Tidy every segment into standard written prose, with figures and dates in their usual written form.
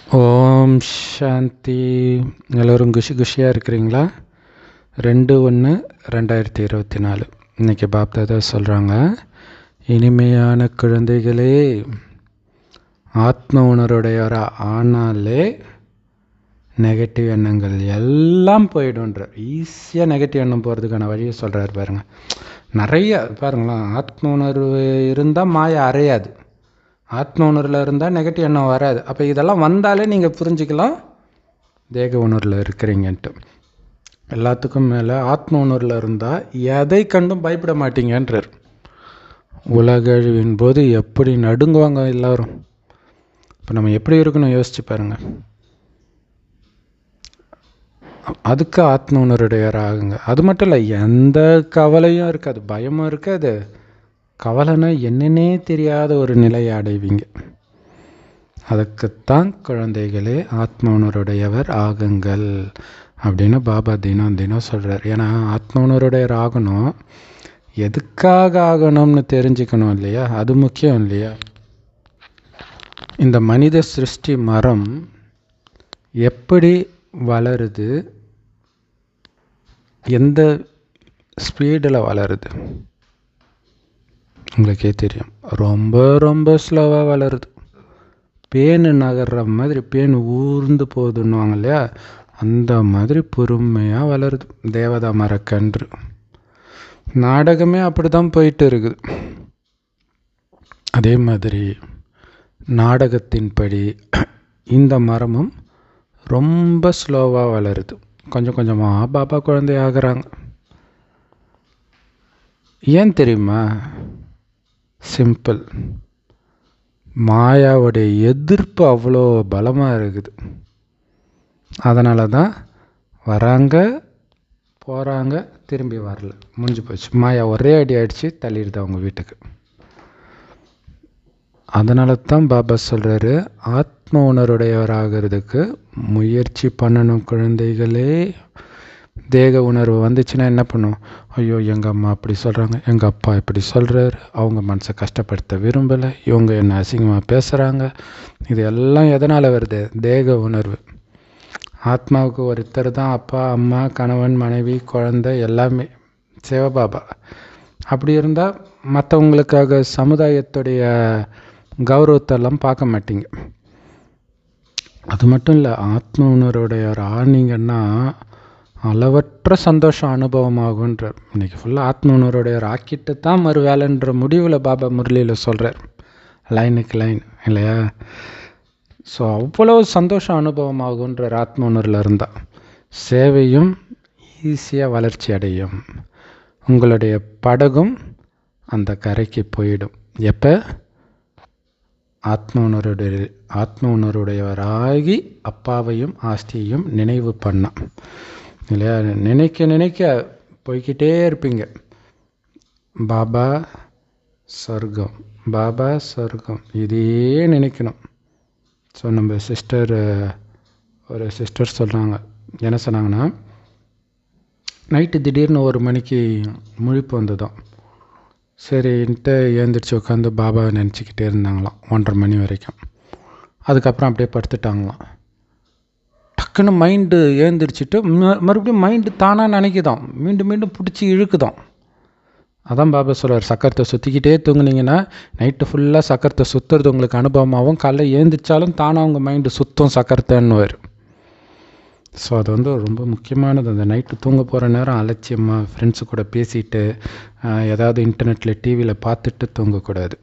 ஓம் சாந்தி. எல்லோரும் குஷியாக இருக்கிறீங்களா? 2/1/2024 இன்றைக்கி பாப்தாதா சொல்கிறாங்க, இனிமையான குழந்தைகளே, ஆத்ம உணர்வுடையவராக ஆனாலே நெகட்டிவ் எண்ணங்கள் எல்லாம் போயிடும்ன்ற. ஈஸியாக நெகட்டிவ் எண்ணம் போகிறதுக்கான வழியை சொல்கிறார் பாருங்கள். நிறைய பாருங்களேன், ஆத்ம உணர்வு இருந்தால் மாயை அறையாது, ஆத்ம உணர்வில் இருந்தால் நெகட்டிவ் எண்ணம் வராது. அப்போ இதெல்லாம் வந்தாலே நீங்கள் புரிஞ்சுக்கலாம் தேக உணர்வில் இருக்கிறீங்கன்ட்டு. எல்லாத்துக்கும் மேலே ஆத்ம உணர்வில் இருந்தால் எதை கண்டும் பயப்பட மாட்டீங்கன்றார். உலகழிவின் போது எப்படி நடுங்குவாங்க எல்லோரும். இப்போ நம்ம எப்படி இருக்கணும் யோசிச்சு பாருங்கள். அதுக்கு ஆத்ம உணர்வுடையவராகுங்க. அது மட்டும் இல்லை, எந்த கவலையும் இருக்காது, பயமும் இருக்காது. கவலைனா என்னன்னே தெரியாத ஒரு நிலையை அடைவீங்க. அதுக்குத்தான் குழந்தைகளே ஆத்ம உணர்வுடையவர் ஆகுங்கள் அப்படின்னு பாபா தினம் தினம் சொல்கிறார். ஏன்னா ஆத்ம உணர்வுடையவர் ஆகணும், எதுக்காக ஆகணும்னு தெரிஞ்சுக்கணும் இல்லையா? அது முக்கியம் இல்லையா? இந்த மனித சிருஷ்டி மரம் எப்படி வளருது, எந்த ஸ்பீடில் வளருது உங்களுக்கே தெரியும். ரொம்ப ரொம்ப ஸ்லோவாக வளருது. பேனு நகர்ற மாதிரி, பேன் ஊர்ந்து போகுதுன்னுவாங்க இல்லையா, அந்த மாதிரி பொறுமையாக வளருது தேவதா மரக்கன்று. நாடகமே அப்படி தான் போயிட்டு இருக்குது. அதே மாதிரி நாடகத்தின்படி இந்த மரமும் ரொம்ப ஸ்லோவாக வளருது. கொஞ்சம் கொஞ்சமாக பாபா குழந்தை ஆகிறாங்க. ஏன் தெரியுமா? சிம்பிள். மாயாவுடைய எதிர்ப்பு அவ்வளோ பலமாக இருக்குது. அதனால தான் வராங்க, போகிறாங்க, திரும்பி வரல, முடிஞ்சு போச்சு. மாயா ஒரே அடி அடித்து தள்ளிடுது அவங்க வீட்டுக்கு. அதனால தான் பாபா சொல்கிறாரு, ஆத்ம உணர்வுடையவராகிறதுக்கு முயற்சி பண்ணணும் குழந்தைகளே. தேக உணர்வு வந்துச்சுன்னா என்ன பண்ணும்? ஐயோ, எங்கள் அம்மா அப்படி சொல்கிறாங்க, எங்கள் அப்பா இப்படி சொல்கிறாரு, அவங்க மனசை கஷ்டப்படுத்த விரும்பலை, இவங்க என்ன அசிங்கமாக பேசுகிறாங்க. இது எல்லாம் எதனால் வருது? தேக உணர்வு. ஆத்மாவுக்கு ஒருத்தர் தான் அப்பா, அம்மா, கணவன், மனைவி, குழந்தை, எல்லாமே சிவபாபா. அப்படி இருந்தால் மற்றவங்களுக்காக சமுதாயத்துடைய கௌரவத்தெல்லாம் பார்க்க மாட்டீங்க. அது மட்டும் இல்லை, ஆத்ம உணர்வுடையவர் ஆனீங்கன்னா அளவற்ற சந்தோஷம் அனுபவமாகுன்றார். இன்றைக்கி ஃபுல்லாக ஆத்ம உணர்வுடையவர் ஆக்கிட்டு தான் மறு வேலைன்ற முடிவில் பாபா முரளியில் சொல்கிறார், லைனுக்கு லைன் இல்லையா? ஸோ அவ்வளோ சந்தோஷம் அனுபவமாகுன்றார் ஆத்ம உணர்வில் இருந்தால். சேவையும் ஈஸியாக வளர்ச்சி அடையும். உங்களுடைய படகும் அந்த கரைக்கு போயிடும். எப்போ? ஆத்ம உணர்வுடையவராகி அப்பாவையும் ஆஸ்தியையும் நினைவு பண்ணால் இல்லையா? நினைக்க நினைக்க போய்கிட்டே இருப்பீங்க. பாபா சொர்க்கம், பாபா சொர்க்கம், இதையே நினைக்கணும். ஸோ நம்ம ஒரு சிஸ்டர் சொல்கிறாங்க, என்ன சொன்னாங்கன்னா, நைட்டு திடீர்னு 1 மணிக்கு முழிப்பு வந்ததும் சரின்ட்டு எழுந்திரிச்சு உட்காந்து பாபாவை நினச்சிக்கிட்டே இருந்தாங்களாம் 1:30 மணி வரைக்கும். அதுக்கப்புறம் அப்படியே படுத்துட்டாங்களாம். டக்குன்னு மைண்டு எழுந்திரிச்சிட்டு மறுபடியும் மைண்டு தானாக நினைக்குதான், மீண்டும் மீண்டும் பிடிச்சி இழுக்குதான். அதான் பாபா சொல்கிறார், சக்கரத்தை சுற்றிக்கிட்டே தூங்குனீங்கன்னா நைட்டு ஃபுல்லாக சக்கரத்தை சுற்றுறது உங்களுக்கு அனுபவமாகவும், காலைல எழுந்திரிச்சாலும் தானாக உங்கள் மைண்டு சுத்தம் சக்கரத்தைன்னுவார். ஸோ அது ரொம்ப முக்கியமானது. அந்த நைட்டு தூங்க போகிற நேரம் அலட்சியமாக ஃப்ரெண்ட்ஸு கூட பேசிட்டு ஏதாவது இன்டர்நெட்டில் டிவியில் பார்த்துட்டு தூங்கக்கூடாது.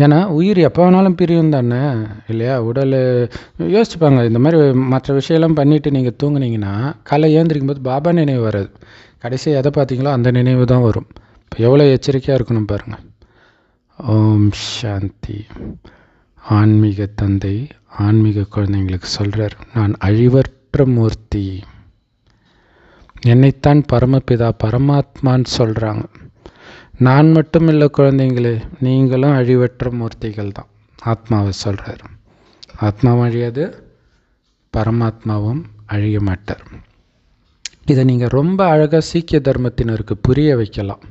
ஏன்னா உயிர் எப்போ வேணாலும் பிரியும் தானே இல்லையா? உடல் யோசிச்சுப்பாங்க. இந்த மாதிரி மற்ற விஷயம்லாம் பண்ணிவிட்டு நீங்கள் தூங்குனீங்கன்னா காலை ஏந்திரிக்கும் போது பாபா நினைவு வராது. கடைசியாக எதை பார்த்தீங்களோ அந்த நினைவு தான் வரும். இப்போ எவ்வளோ எச்சரிக்கையாக இருக்கணும் பாருங்கள். ஓம் சாந்தி. ஆன்மீக தந்தை ஆன்மீக குழந்தைங்களுக்கு சொல்கிறார், நான் அழிவற்ற மூர்த்தி, என்னைத்தான் பரமபிதா பரமாத்மான்னு சொல்கிறாங்க. நான் மட்டும் இல்லை குழந்தைங்களே, நீங்களும் அழிவற்ற மூர்த்திகள் தான். ஆத்மாவை சொல்கிறார். ஆத்மாவும் அழியாது, பரமாத்மாவும் அழிய மாட்டார். இதை நீங்கள் ரொம்ப அழகாக சீக்கிய தர்மத்தினருக்கு புரிய வைக்கலாம்.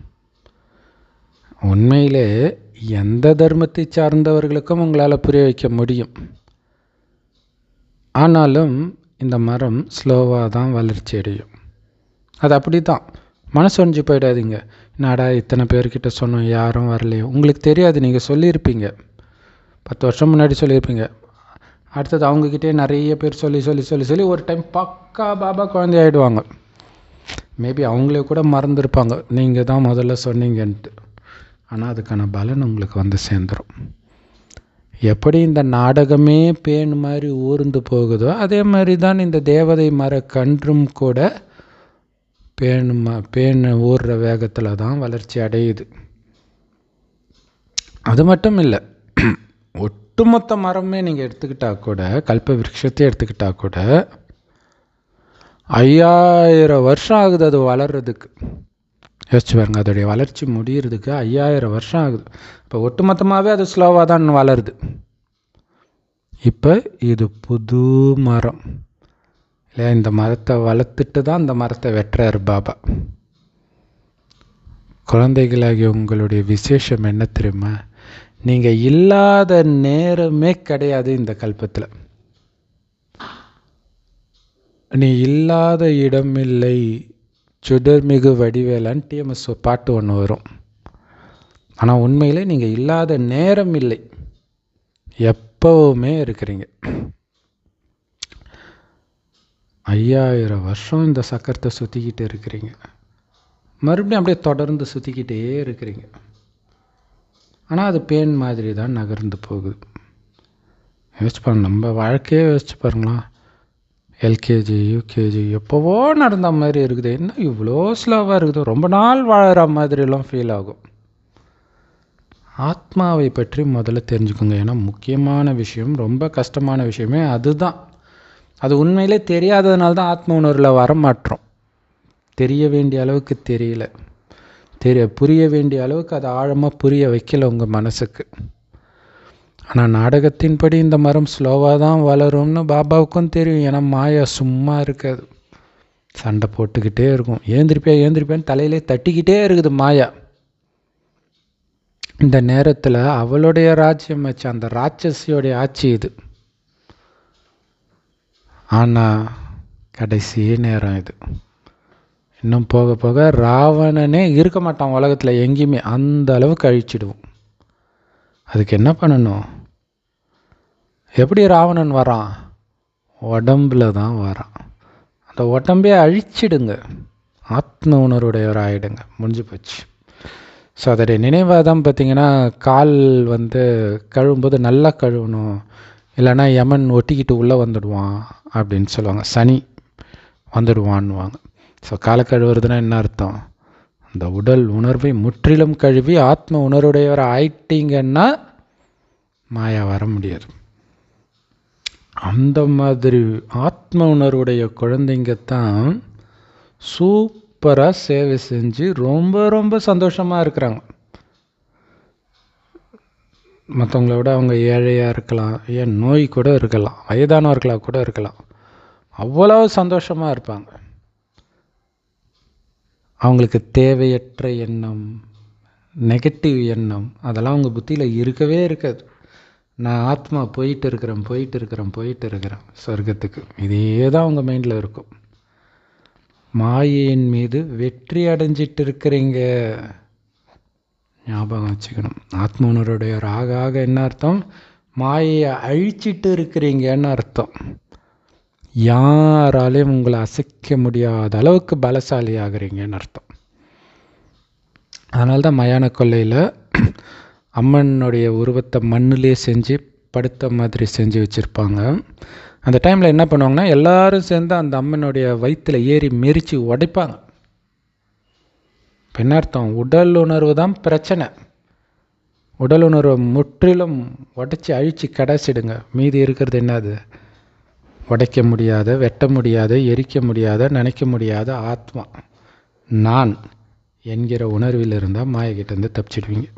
உண்மையிலே எந்த தர்மத்தை சார்ந்தவர்களுக்கும் உங்களால் புரிய வைக்க முடியும். ஆனாலும் இந்த மரம் ஸ்லோவாக தான் வளர்ச்சி அடையும். அது அப்படி தான். மனசு ஒழிஞ்சு போயிடாதீங்க. நாடா இத்தனை பேர்கிட்ட சொன்னோம், யாரும் வரலையோ. உங்களுக்கு தெரியாது, நீங்கள் சொல்லியிருப்பீங்க, 10 வருஷம் முன்னாடி சொல்லியிருப்பீங்க. அடுத்தது அவங்கக்கிட்டே நிறைய பேர் சொல்லி சொல்லி சொல்லி சொல்லி ஒரு டைம் பக்கா பாபா குழந்தை ஆகிடுவாங்க. மேபி அவங்களே கூட மறந்துருப்பாங்க, நீங்கள் தான் முதல்ல சொன்னீங்கன்ட்டு. ஆனால் அதுக்கான பலன் உங்களுக்கு வந்து சேர்ந்துடும். எப்படி இந்த நாடகமே பேன் மாதிரி ஊர்ந்து போகுதோ, அதே மாதிரி தான் இந்த தேவதை மர கன்றும் கூட பேன் ஊறுற வேகத்தில் தான் வளர்ச்சி அடையுது. அது மட்டும் இல்லை, ஒட்டுமொத்த மரமே நீங்கள் எடுத்துக்கிட்டால் கூட, கல்ப விருட்சத்தை எடுத்துக்கிட்டால் கூட 5000 வருஷம் ஆகுது அது வளர்கிறதுக்கு. யோசிச்சு பாருங்க, அதோடைய வளர்ச்சி முடிகிறதுக்கு 5000 வருஷம் ஆகுது. இப்போ ஒட்டுமொத்தமாகவே அது ஸ்லோவாக தான் வளருது. இப்போ இது புது மரம் இல்லையா? இந்த மரத்தை வளர்த்துட்டு தான் இந்த மரத்தை வெட்டுறாரு பாபா. குழந்தைகளாகிய உங்களுடைய விசேஷம் என்ன தெரியுமா? நீங்கள் இல்லாத நேரமே கிடையாது இந்த கல்பத்தில். நீ இல்லாத இடமில்லை, சுடர்மிகு வடிவேலான்னு டிஎம்எஸ் பாட்டு ஒன்று வரும். ஆனால் உண்மையிலே நீங்கள் இல்லாத நேரம் இல்லை, எப்பவுமே இருக்கிறீங்க. 5000 வருஷம் இந்த சக்கரத்தை சுற்றிக்கிட்டு இருக்கிறீங்க, மறுபடியும் அப்படியே தொடர்ந்து சுற்றிக்கிட்டே இருக்கிறீங்க. ஆனால் அது பேன் மாதிரி தான் நகர்ந்து போகுது. யோசிச்சு பாருங்க, நம்ம வாழ்க்கையே யோசிச்சு பாருங்களா. எல்கேஜி யூகேஜி எப்போவோ நடந்த மாதிரி இருக்குது, என்ன இவ்வளோ ஸ்லோவாக இருக்குது, ரொம்ப நாள் வாழற மாதிரிலாம் ஃபீல் ஆகும். ஆத்மாவை பற்றி முதல்ல தெரிஞ்சுக்கோங்க. ஏன்னா முக்கியமான விஷயம், ரொம்ப கஷ்டமான விஷயமே அதுதான். அது உண்மையிலே தெரியாததுனால தான் ஆத்ம உணர்வில் வரமாட்டோம். தெரிய வேண்டிய அளவுக்கு தெரியல, புரிய வேண்டிய அளவுக்கு அதை ஆழமாக புரிய வைக்கல உங்கள் மனசுக்கு. ஆனால் நாடகத்தின்படி இந்த மரம் ஸ்லோவாக தான் வளரும்னு பாபாவுக்கும் தெரியும். ஏன்னா மாயா சும்மா இருக்காது, சண்டை போட்டுக்கிட்டே இருக்கும். ஏந்திரிப்பேன்னு தலையிலே தட்டிக்கிட்டே இருக்குது மாயா. இந்த நேரத்தில் அவளுடைய ராஜ்யம் வச்சு அந்த ராட்சசியோடைய ஆட்சி இது. ஆனால் கடைசி நேரம் இது. இன்னும் போக போக ராவணனே இருக்க மாட்டான் உலகத்தில் எங்கேயுமே, அந்த அளவுக்கு அழிச்சிடுவோம். அதுக்கு என்ன பண்ணணும்? எப்படி ராவணன் வரான்? உடம்புல தான் வரான். அந்த உடம்பே அழிச்சிடுங்க, ஆத்ம உணர்வுடையவர் ஆகிடுங்க, முடிஞ்சு போச்சு. ஸோ அதோடைய நினைவாக தான் பார்த்திங்கன்னா, கால் கழுவும்போது நல்லா கழுவணும், இல்லைன்னா யமன் ஒட்டிக்கிட்டு உள்ளே வந்துடுவான் அப்படின்னு சொல்லுவாங்க, சனி வந்துடுவான்னுவாங்க. ஸோ காலை கழுவுறதுனா என்ன அர்த்தம்? அந்த உடல் உணர்வை முற்றிலும் கழுவி ஆத்ம உணர்வுடையவர் ஆயிட்டீங்கன்னா மாயா வர முடியாது. அந்த மாதிரி ஆத்ம உணர்வுடைய குழந்தைங்கத்தான் சூப்பராக சேவை செஞ்சு ரொம்ப ரொம்ப சந்தோஷமாக இருக்கிறாங்க. மற்றவங்கள விட அவங்க ஏழையாக இருக்கலாம், ஏன் நோய் கூட இருக்கலாம், வயதானவர்களாக கூட இருக்கலாம், அவ்வளோ சந்தோஷமாக இருப்பாங்க. அவங்களுக்கு தேவையற்ற எண்ணம், நெகட்டிவ் எண்ணம் அதெல்லாம் அவங்க புத்தியில் இருக்கவே இருக்காது. நான் ஆத்மா போயிட்டு இருக்கிறேன் சொர்க்கத்துக்கு, இதே தான் அவங்க மைண்டில் இருக்கும். மாயையின் மீது வெற்றி அடைஞ்சிட்டு இருக்கிறீங்க, ஞாபகம் வச்சுக்கணும். ஆத்ம உணர்வுடைய ஆக என்ன அர்த்தம்? மாயையை அழிச்சிட்டு இருக்கிறீங்கன்னு அர்த்தம். யாராலையும் உங்களை அசைக்க முடியாத அளவுக்கு பலசாலி ஆகிறீங்கன்னு அர்த்தம். அதனால தான் மயான கொல்லையில் அம்மனுடைய உருவத்தை மண்ணிலே செஞ்சு படுத்த மாதிரி செஞ்சு வச்சுருப்பாங்க. அந்த டைமில் என்ன பண்ணுவாங்கன்னா, எல்லோரும் சேர்ந்து அந்த அம்மனுடைய வயிற்றில் ஏறி மெரித்து உடைப்பாங்க. இப்போ என்ன அர்த்தம்? உடல் உணர்வு தான் பிரச்சனை. உடல் உணர்வை முற்றிலும் உடைச்சி அழித்து கடைச்சிடுங்க. மீதி இருக்கிறது என்னது? உடைக்க முடியாத, வெட்ட முடியாத, எரிக்க முடியாத, நினைக்க முடியாத ஆத்மா நான் என்கிற உணர்வில் இருந்தால் மாயக்கிட்டேருந்து தப்பிச்சிடுவீங்க.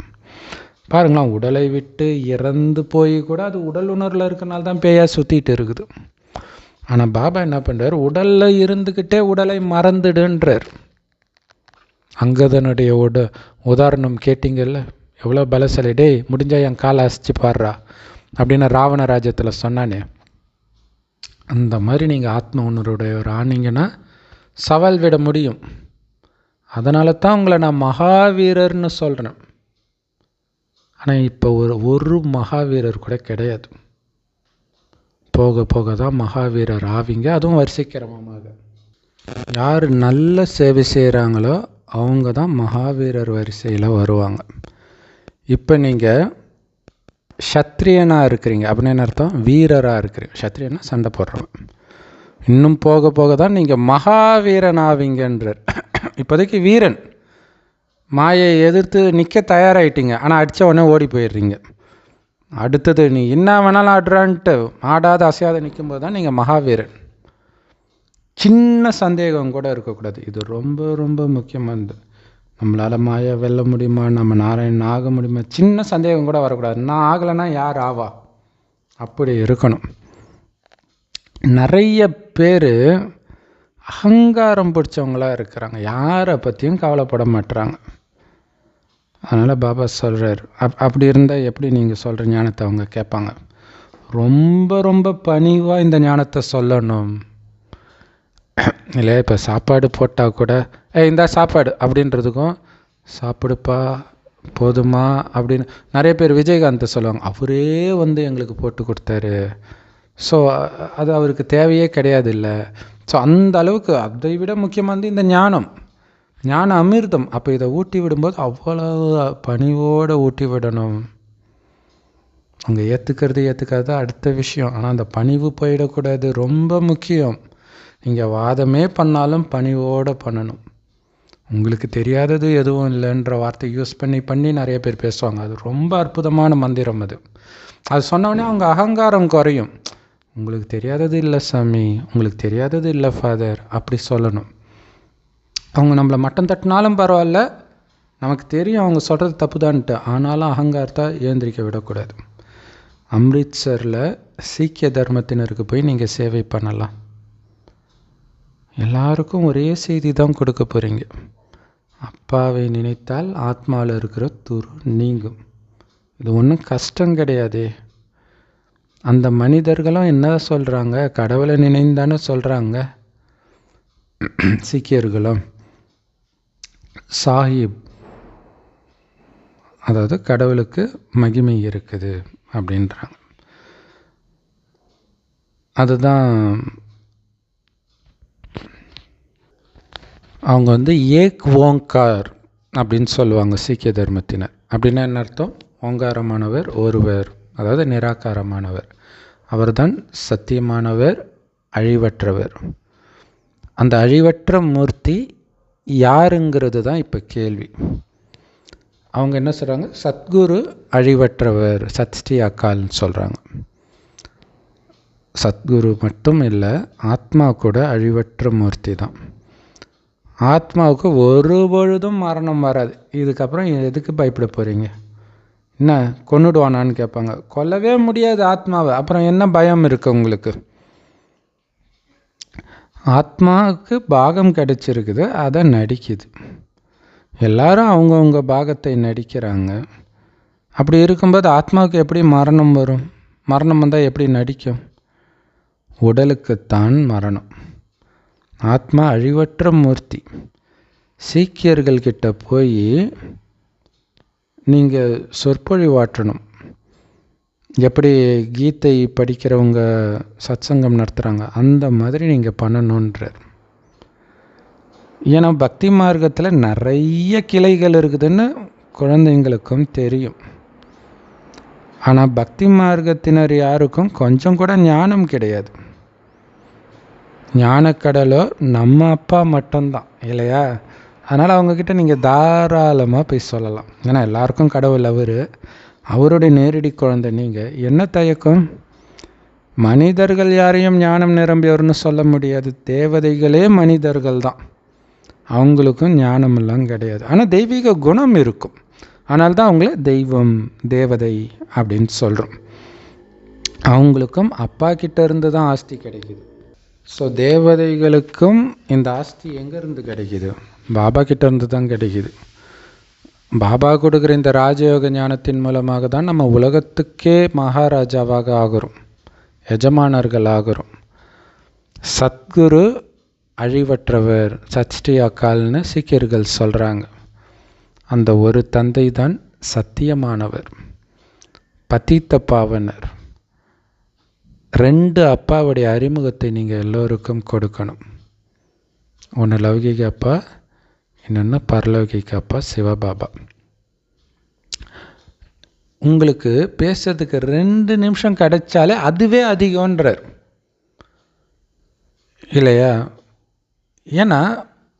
பாருங்களேன், உடலை விட்டு இறந்து போய் கூட அது உடல் உணர்வில் இருக்கிறனால தான் பேயா சுற்றிட்டு இருக்குது. ஆனால் பாபா என்ன பண்ணுறார்? உடலில் இருந்துக்கிட்டே உடலை மறந்துடுன்றார். அங்கதனுடைய உதாரணம் கேட்டிங்கல்ல, எவ்வளோ பலசாலி. டேய் முடிஞ்சால் என் காலை அசைச்சு பாடுறா அப்படின்னு ராவண ராஜ்யத்தில் சொன்னானே, அந்த மாதிரி நீங்கள் ஆத்ம உணர்வுடையவர் ஆனீங்கன்னா சவால் விட முடியும். அதனால தான் உங்களை நான் மகாவீரர்னு சொல்கிறேன். ஆனால் இப்போ ஒரு மகாவீரர் கூட கிடையாது. போக போக தான் மகாவீரர் ஆவீங்க, அதுவும் வரிசைக்கிரமமாக. யார் நல்ல சேவை செய்கிறாங்களோ அவங்க தான் மகாவீரர் வரிசையில் வருவாங்க. இப்போ நீங்கள் சத்திரியனாக இருக்கிறீங்க அப்படின்னு அர்த்தம், வீரராக இருக்கிறீங்க. சத்திரியனா சண்டை போடுறவங்க. இன்னும் போக போக தான் நீங்கள் மகாவீரன் ஆவீங்கன்றார். இப்போதைக்கு வீரன், மாயை எதிர்த்து நிற்க தயாராகிட்டீங்க, ஆனால் அடித்த உடனே ஓடி போயிடுறீங்க. அடுத்தது நீ என்ன வேணாலும் ஆடுறான்ட்டு ஆடாத அசையாத நிற்கும்போது தான் நீங்கள் மகாவீரன். சின்ன சந்தேகம் கூட இருக்கக்கூடாது. இது ரொம்ப ரொம்ப முக்கியமானது. நம்மளால் மாயை வெல்ல முடியுமா, நம்ம நாராயணன் ஆக முடியுமா, சின்ன சந்தேகம் கூட வரக்கூடாது. நான் ஆகலைன்னா யார் ஆவா, அப்படி இருக்கணும். நிறைய பேர் அகங்காரம் பிடிச்சவங்களாக இருக்கிறாங்க, யாரை பற்றியும் கவலைப்பட மாட்டுறாங்க. அதனால் பாபா சொல்கிறார், அப்படி இருந்தால் எப்படி நீங்கள் சொல்கிற ஞானத்தை அவங்க கேட்பாங்க. ரொம்ப ரொம்ப பணிவாக இந்த ஞானத்தை சொல்லணும். இல்லையா, இப்போ சாப்பாடு போட்டால் கூட இந்த சாப்பாடு அப்படின்றதுக்கும் சாப்பிடுப்பா போதுமா அப்படின்னு நிறைய பேர் விஜயகாந்தை சொல்லுவாங்க. அவரே எங்களுக்கு போட்டு கொடுத்தாரு, ஸோ அது அவருக்கு தேவையே கிடையாது இல்லை. ஸோ அந்த அளவுக்கு அதை விட முக்கியமானது இந்த ஞானம், ஞான அமிர்தம். அப்போ இதை ஊட்டி விடும்போது அவ்வளவு பணிவோடு ஊட்டி விடணும். அவங்க ஏற்றுக்காது அடுத்த விஷயம், ஆனால் அந்த பணிவு போயிடக்கூடாது, ரொம்ப முக்கியம். நீங்கள் வாதமே பண்ணாலும் பணிவோடு பண்ணணும். உங்களுக்கு தெரியாதது எதுவும் இல்லைன்ற வார்த்தை யூஸ் பண்ணி நிறைய பேர் பேசுவாங்க. அது ரொம்ப அற்புதமான மந்திரம். அது சொன்னோடனே அவங்க அகங்காரம் குறையும். உங்களுக்கு தெரியாதது இல்லை சாமி, உங்களுக்கு தெரியாதது இல்லை ஃபாதர், அப்படி சொல்லணும். அவங்க நம்மளை மட்டம் தட்டினாலும் பரவாயில்ல, நமக்கு தெரியும் அவங்க சொல்கிறது தப்பு தான்ட்டு, ஆனாலும் அகங்காரத்தை ஏந்திரிக்க விடக்கூடாது. அம்ரித்சரில் சீக்கிய தர்மத்தினருக்கு போய் நீங்கள் சேவை பண்ணலாம். எல்லாருக்கும் ஒரே செய்தி தான் கொடுக்க போகிறீங்க. அப்பாவை நினைத்தால் ஆத்மாவில் இருக்கிற துரு நீங்கும். இது ஒன்றும் கஷ்டம் கிடையாதே. அந்த மனிதர்களும் என்ன சொல்கிறாங்க, கடவுளை நினைந்தானே சொல்கிறாங்க. சீக்கியர்களும் சாஹிப், அதாவது கடவுளுக்கு மகிமை இருக்குது அப்படின்றாங்க. அதுதான் அவங்க ஏக் ஓங்கார் அப்படின்னு சொல்லுவாங்க சீக்கிய தர்மத்தினர். அப்படின்னா என்ன அர்த்தம்? ஓங்காரமானவர் ஒருவர், அதாவது நிராகாரமானவர். அவர்தான் சத்தியமானவர், அழிவற்றவர். அந்த அழிவற்ற மூர்த்தி யாருங்கிறது தான் இப்போ கேள்வி. அவங்க என்ன சொல்கிறாங்க, சத்குரு அழிவற்றவர், சத்ஸ்ரீ அக்கால்னு சொல்கிறாங்க. சத்குரு மட்டும் இல்லை, ஆத்மா கூட அழிவற்ற மூர்த்தி தான். ஆத்மாவுக்கு ஒரு பொழுதும் மரணம் வராது. இதுக்கப்புறம் எதுக்கு பயப்பட போகிறீங்க? என்ன கொன்னுடுவானான்னு கேட்பாங்க. கொல்லவே முடியாது ஆத்மாவை, அப்புறம் என்ன பயம் இருக்குது உங்களுக்கு? ஆத்மாவுக்கு பாகம் கிடைச்சிருக்குது, அதை நடிக்குது. எல்லாரும் அவங்கவுங்க பாகத்தை நடிக்கிறாங்க. அப்படி இருக்கும்போது ஆத்மாவுக்கு எப்படி மரணம் வரும்? மரணம் வந்தால் எப்படி நடிக்கும்? உடலுக்குத்தான் மரணம். ஆத்மா அழிவற்ற மூர்த்தி. சீக்கியர்கள்கிட்ட போய் நீங்கள் சொற்பொழிவாற்றணும். எப்படி கீதை படிக்கிறவங்க சத்சங்கம் நடத்துகிறாங்க, அந்த மாதிரி நீங்கள் பண்ணணுன்றார். ஏன்னா பக்தி மார்க்கத்தில் நிறைய கிளைகள் இருக்குதுன்னு குழந்தைங்களுக்கும் தெரியும். ஆனால் பக்தி மார்க்கத்தினர் யாருக்கும் கொஞ்சம் கூட ஞானம் கிடையாது. ஞானக்கடலோ நம்ம அப்பா மட்டும்தான், இல்லையா? அதனால் அவங்கக்கிட்ட நீங்கள் தாராளமாக போய் சொல்லலாம். ஏன்னா எல்லாருக்கும் கடவுள் அவருடைய நேரடி குழந்தை நீங்கள். என்ன தயக்கம்? மனிதர்கள் யாரையும் ஞானம் நிரம்பியவர்னு சொல்ல முடியாது. தேவதைகளே மனிதர்கள் தான், அவங்களுக்கும் ஞானமெல்லாம் கிடையாது. ஆனால் தெய்வீக குணம் இருக்கும். ஆனால் தான் அவங்கள தெய்வம், தேவதை அப்படின்னு சொல்கிறோம். அவங்களுக்கும் அப்பா கிட்ட இருந்து தான் ஆஸ்தி கிடைக்குது. ஸோ தேவதைகளுக்கும் இந்த ஆஸ்தி எங்கேருந்து கிடைக்கிது? பாபா கிட்ட இருந்து தான் கிடைக்கிது. பாபா கொடுக்குற இந்த ராஜயோக ஞானத்தின் மூலமாக தான் நம்ம உலகத்துக்கே மகாராஜாவாக ஆகிறோம், எஜமானர்கள் ஆகிறோம். சத்குரு அழிவற்றவர், சச்டி அகால்னு சீக்கியர்கள் சொல்கிறாங்க. அந்த ஒரு தந்தை தான் சத்தியமானவர், பதீத்த பாவனர். 2 அப்பாவுடைய அறிமுகத்தை நீங்கள் எல்லோருக்கும் கொடுக்கணும். ஒன்று லௌகிக அப்பா, இன்னொன்று பரலௌகிக அப்பா சிவபாபா. உங்களுக்கு பேசுறதுக்கு 2 நிமிஷம் கிடைச்சாலே அதுவே அதிகம்ன்றார் இல்லையா? ஏன்னா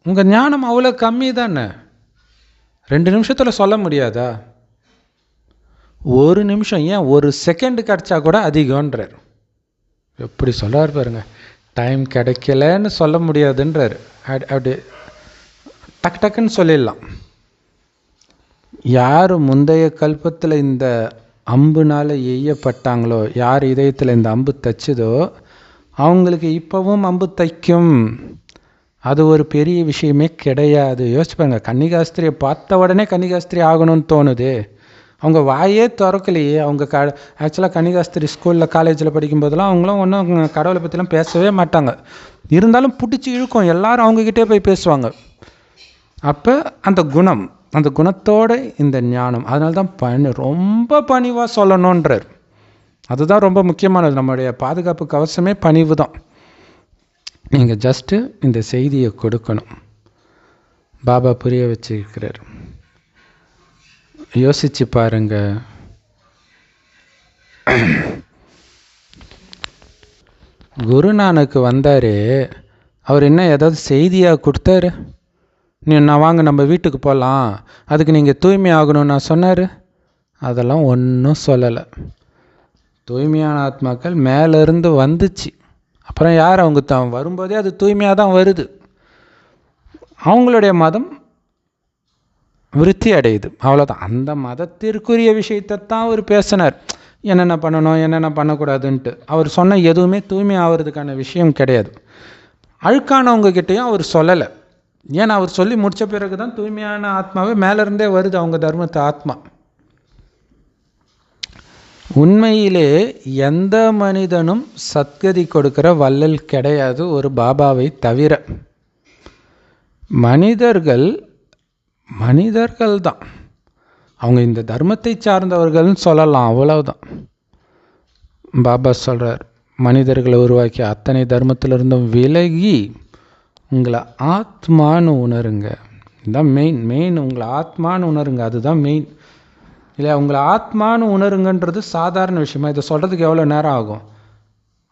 உங்கள் ஞானம் அவ்வளோ கம்மி தானே. 2 நிமிஷத்தில் சொல்ல முடியாதா? 1 நிமிஷம், ஏன் 1 செகண்ட் கிடச்சா கூட அதிகம்ன்றார். எப்படி சொல்கிறார் பாருங்க. டைம் கிடைக்கலன்னு சொல்ல முடியாதுன்றார். அப்படி டக்கு டக்குன்னு சொல்லிடலாம். யார் முந்தைய கல்பத்தில் இந்த அம்புனால் எய்யப்பட்டாங்களோ, யார் இதயத்தில் இந்த அம்பு தைச்சதோ அவங்களுக்கு இப்போவும் அம்பு தைக்கும். அது ஒரு பெரிய விஷயமே கிடையாது. யோசிச்சு பாருங்க, கன்னிகாஸ்திரியை பார்த்த உடனே கன்னிகாஸ்திரி ஆகணும்னு தோணுது. அவங்க வாயே திறக்கலையே. அவங்க ஆக்சுவலாக கன்னிகாஸ்திரி ஸ்கூலில் காலேஜில் படிக்கும்போதெல்லாம் அவங்களும் ஒன்றும் கடவுளை பற்றிலாம் பேசவே மாட்டாங்க. இருந்தாலும் பிடிச்சி இழுக்கும், எல்லாரும் அவங்கக்கிட்டே போய் பேசுவாங்க. அப்போ அந்த குணத்தோடு இந்த ஞானம், அதனால தான் ரொம்ப பணிவாக சொல்லணுன்றார். அதுதான் ரொம்ப முக்கியமானது. நம்முடைய பாதுகாப்பு கவசமே பணிவு தான். நீங்கள் ஜஸ்ட்டு இந்த செய்தியை கொடுக்கணும். பாபா புரிய வச்சிருக்கிறார். யோசிச்சு பாருங்க. குருநானக்கு வந்தார், அவர் என்ன ஏதாவது செய்தியாக கொடுத்தாரு? நான் வாங்க நம்ம வீட்டுக்கு போகலாம், அதுக்கு நீங்கள் தூய்மை ஆகணும்னு நான் சொன்னார்? அதெல்லாம் ஒன்றும் சொல்லலை. தூய்மையான ஆத்மாக்கள் மேலேருந்து வந்துச்சு. அப்புறம் யார் அவங்க வரும்போதே அது தூய்மையாக தான் வருது. அவங்களுடைய மதம் விருத்தி அடையுது, அவ்வளோதான். அந்த மதத்திற்குரிய விஷயத்தை தான் அவர் பேசினார். என்னென்ன பண்ணணும் என்னென்ன பண்ணக்கூடாதுன்ட்டு. அவர் சொன்ன எதுவுமே தூய்மை ஆகிறதுக்கான விஷயம் கிடையாது. அழுக்கானவங்ககிட்டையும் அவர் சொல்லலை. ஏன்னா அவர் சொல்லி முடித்த பிறகு தான் தூய்மையான ஆத்மாவே மேலேருந்தே வருது, அவங்க தர்மத்தை ஆத்மா. உண்மையிலே எந்த மனிதனும் சத்கதி கொடுக்கிற வள்ளல் கிடையாது, ஒரு பாபாவை தவிர. மனிதர்கள் தான் அவங்க இந்த தர்மத்தை சார்ந்தவர்கள்னு சொல்லலாம், அவ்வளவுதான். பாபா சொல்கிறார், மனிதர்களை உருவாக்கி அத்தனை தர்மத்திலிருந்தும் விலகி உங்களை ஆத்மானு உணருங்க. இதுதான் மெயின். உங்களை ஆத்மானு உணருங்க, அதுதான் மெயின். இல்லையா? உங்களை ஆத்மானு உணருங்கன்றது சாதாரண விஷயமா? இதை சொல்கிறதுக்கு எவ்வளோ நேரம் ஆகும்?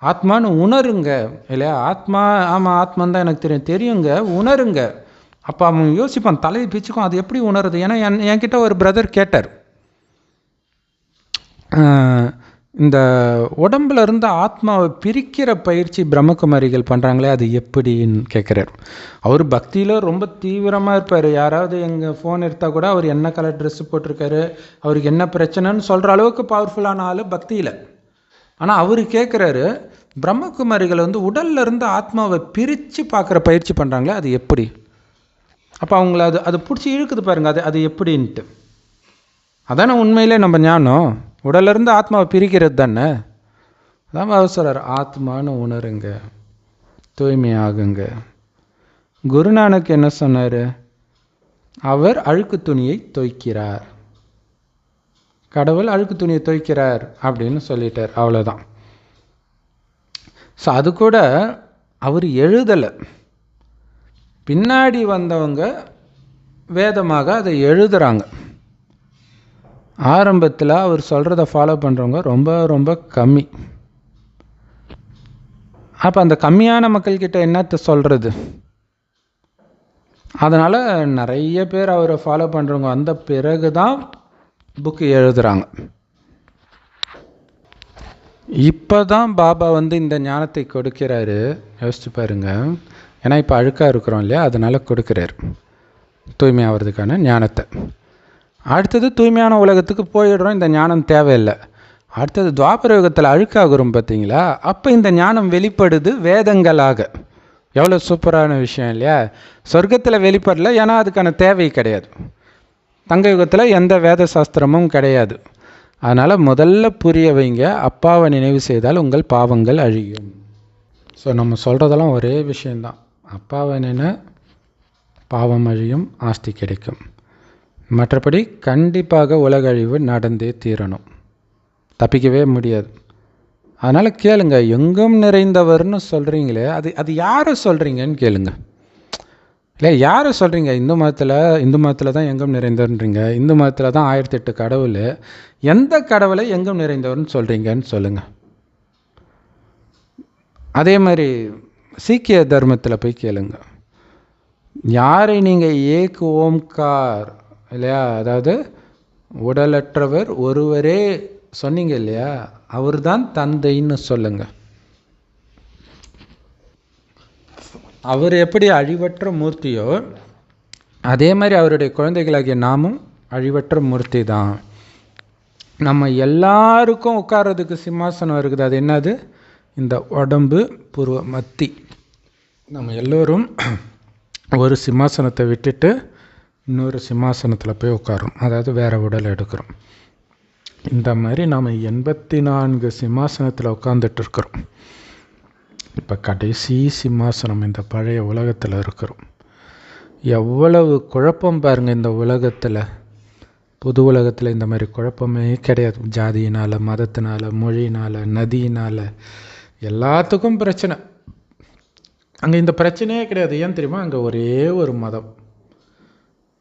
ஆத்மானு உணருங்க இல்லையா? ஆமாம் ஆத்மான் தான் எனக்கு தெரியுங்க, உணருங்க. அப்போ அவன் யோசிப்பான், தலையை பிச்சுக்கும், அது எப்படி உணருது? ஏன்னா என்கிட்ட ஒரு பிரதர் கேட்டார், இந்த உடம்புல இருந்து ஆத்மாவை பிரிக்கிற பயிற்சி பிரம்மகுமாரிகள் பண்ணுறாங்களே, அது எப்படின்னு கேட்குறார். அவர் பக்தியில் ரொம்ப தீவிரமாக இருப்பார். யாராவது எங்கள் ஃபோன் எடுத்தால் கூட அவர் என்ன கலர் ட்ரெஸ்ஸு போட்டிருக்காரு, அவருக்கு என்ன பிரச்சனைன்னு சொல்கிற அளவுக்கு பவர்ஃபுல்லான ஆள் பக்தியில். ஆனால் அவர் கேட்குறாரு, பிரம்மகுமாரிகள் உடல்ல இருந்து ஆத்மாவை பிரித்து பார்க்குற பயிற்சி பண்ணுறாங்களே, அது எப்படி? அப்போ அவங்கள அது பிடிச்சி இழுக்குது பாருங்க, அது எப்படின்ட்டு. அதானே உண்மையிலே நம்ம ஞானம், உடலிருந்து ஆத்மாவை பிரிக்கிறது தானே. அதான் அவசரம், ஆத்மானு உணருங்க, தூய்மையாகுங்க. குருநானக் என்ன சொன்னார்? அவர் அழுக்கு துணியை துவைக்கிறார், கடவுள் அழுக்கு துணியை துவைக்கிறார் அப்படின்னு சொல்லிட்டார், அவ்வளோதான். ஸோ அது கூட அவர் எழுதலை, பின்னாடி வந்தவங்க வேதமாக அதை எழுதுகிறாங்க. ஆரம்பத்தில் அவர் சொல்கிறத ஃபாலோ பண்ணுறவங்க ரொம்ப ரொம்ப கம்மி. அப்போ அந்த கம்மியான மக்கள்கிட்ட என்னத்தை சொல்கிறது? அதனால் நிறைய பேர் அவரை ஃபாலோ பண்ணுறவங்க வந்த பிறகு தான் புக்கு எழுதுகிறாங்க. இப்போ தான் பாபா இந்த ஞானத்தை கொடுக்கிறாரு. யோசிச்சு பாருங்க. ஏன்னா இப்போ அழுக்காக இருக்கிறோம் இல்லையா, அதனால் கொடுக்குறாரு தூய்மை ஆகிறதுக்கான ஞானத்தை. அடுத்தது தூய்மையான உலகத்துக்கு போயிடுறோம், இந்த ஞானம் தேவையில்லை. அடுத்தது துவாபர யுகத்தில் அழுக்காகிறோம் பார்த்தீங்களா, அப்போ இந்த ஞானம் வெளிப்படுது வேதங்களாக. எவ்வளோ சூப்பரான விஷயம் இல்லையா? சொர்க்கத்தில் வெளிப்படல, ஏன்னா அதுக்கான தேவை கிடையாது. தங்க யுகத்தில் எந்த வேத சாஸ்திரமும் கிடையாது. அதனால் முதல்ல புரிய வைங்க, அப்பாவை நினைவு செய்தால் உங்கள் பாவங்கள் அழியும். ஸோ நம்ம சொல்கிறதெல்லாம் ஒரே விஷயந்தான். அப்பாவை நினை, பாவம் அழியும், ஆஸ்தி கிடைக்கும். மற்றபடி கண்டிப்பாக உலக அழிவு நடந்தே தீரணும், தப்பிக்கவே முடியாது. அதனால் கேளுங்க, எங்கும் நிறைந்தவர்னு சொல்கிறீங்களே, அது யாரை சொல்கிறீங்கன்னு கேளுங்க. இல்லை, யாரை சொல்கிறீங்க? இந்து மதத்தில் தான் எங்கும் நிறைந்தவர்ன்றீங்க. இந்து மதத்தில் தான் 1008 கடவுள். எந்த கடவுளை எங்கும் நிறைந்தவர்னு சொல்கிறீங்கன்னு சொல்லுங்கள். அதே மாதிரி சீக்கிய தர்மத்தில் போய் கேளுங்க, யாரை நீங்கள் ஏக் ஓம்கார் இல்லையா, அதாவது உடலற்றவர் ஒருவரே சொன்னீங்க இல்லையா, அவர் தான் தந்தைன்னு சொல்லுங்க. அவர் எப்படி அழிவற்ற மூர்த்தியோ அதே மாதிரி அவருடைய குழந்தைகளாகிய நாமும் அழிவற்ற மூர்த்தி தான். நம்ம எல்லாருக்கும் உட்கார்றதுக்கு சிம்மாசனம் இருக்குது. அது என்னது? இந்த உடம்பு புருவ மத்தி. நம்ம எல்லோரும் ஒரு சிம்மாசனத்தை விட்டுட்டு இன்னொரு சிம்மாசனத்தில் போய் உட்காரோம், அதாவது வேறு உடல் எடுக்கிறோம். இந்த மாதிரி நாம் 84 சிம்மாசனத்தில் உட்காந்துட்டு இருக்கிறோம். இப்போ கடைசி சிம்மாசனம் இந்த பழைய உலகத்தில் இருக்கிறோம். எவ்வளவு குழப்பம் பாருங்கள் இந்த உலகத்தில். புது உலகத்தில் இந்த மாதிரி குழப்பமே கிடையாது. ஜாதியினால், மதத்தினால், மொழியினால், நதியினால், எல்லாத்துக்கும் பிரச்சனை. அங்கே இந்த பிரச்சனையே கிடையாது. ஏன் தெரியுமா? அங்கே ஒரே ஒரு மதம்,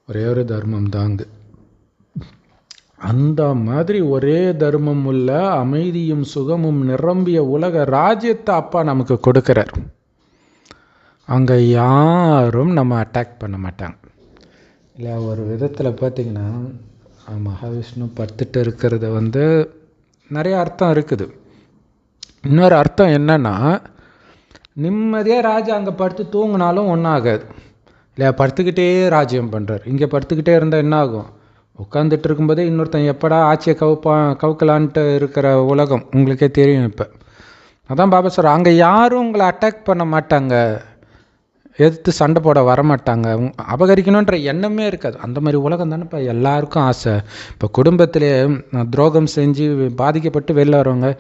ஒரே ஒரு தர்மம் தாங்க. அந்த மாதிரி ஒரே தர்மம் உள்ள அமைதியும் சுகமும் நிரம்பிய உலக ராஜ்யத்தை அப்பா நமக்கு கொடுக்குறார். அங்கே யாரும் நம்ம அட்டாக் பண்ண மாட்டாங்க. இல்லை, ஒரு விதத்தில் பார்த்திங்கன்னா மகாவிஷ்ணு படுத்துட்டு இருக்கிறத நிறைய அர்த்தம் இருக்குது. இன்னொரு அர்த்தம் என்னன்னா, நிம்மதியாக ராஜா அங்கே படுத்து தூங்கினாலும் ஒன்றும் ஆகாது. இல்லையா, படுத்துக்கிட்டே ராஜ்யம் பண்ணுறார். இங்கே படுத்துக்கிட்டே இருந்தால் என்ன ஆகும்? உட்காந்துட்டு இருக்கும்போதே இன்னொருத்தன் எப்படா ஆட்சியை கவுக்கலான்ட்டு இருக்கிற உலகம் உங்களுக்கே தெரியும். இப்போ அதான் பாபா சார், அங்கே யாரும் உங்களை அட்டாக் பண்ண மாட்டாங்க, எதிர்த்து சண்டை போட வரமாட்டாங்க, அபகரிக்கணுன்ற எண்ணமே இருக்காது. அந்த மாதிரி உலகம் தானே இப்போ எல்லாருக்கும் ஆசை. இப்போ குடும்பத்திலே துரோகம் செஞ்சு பாதிக்கப்பட்டு வெளில வரவங்க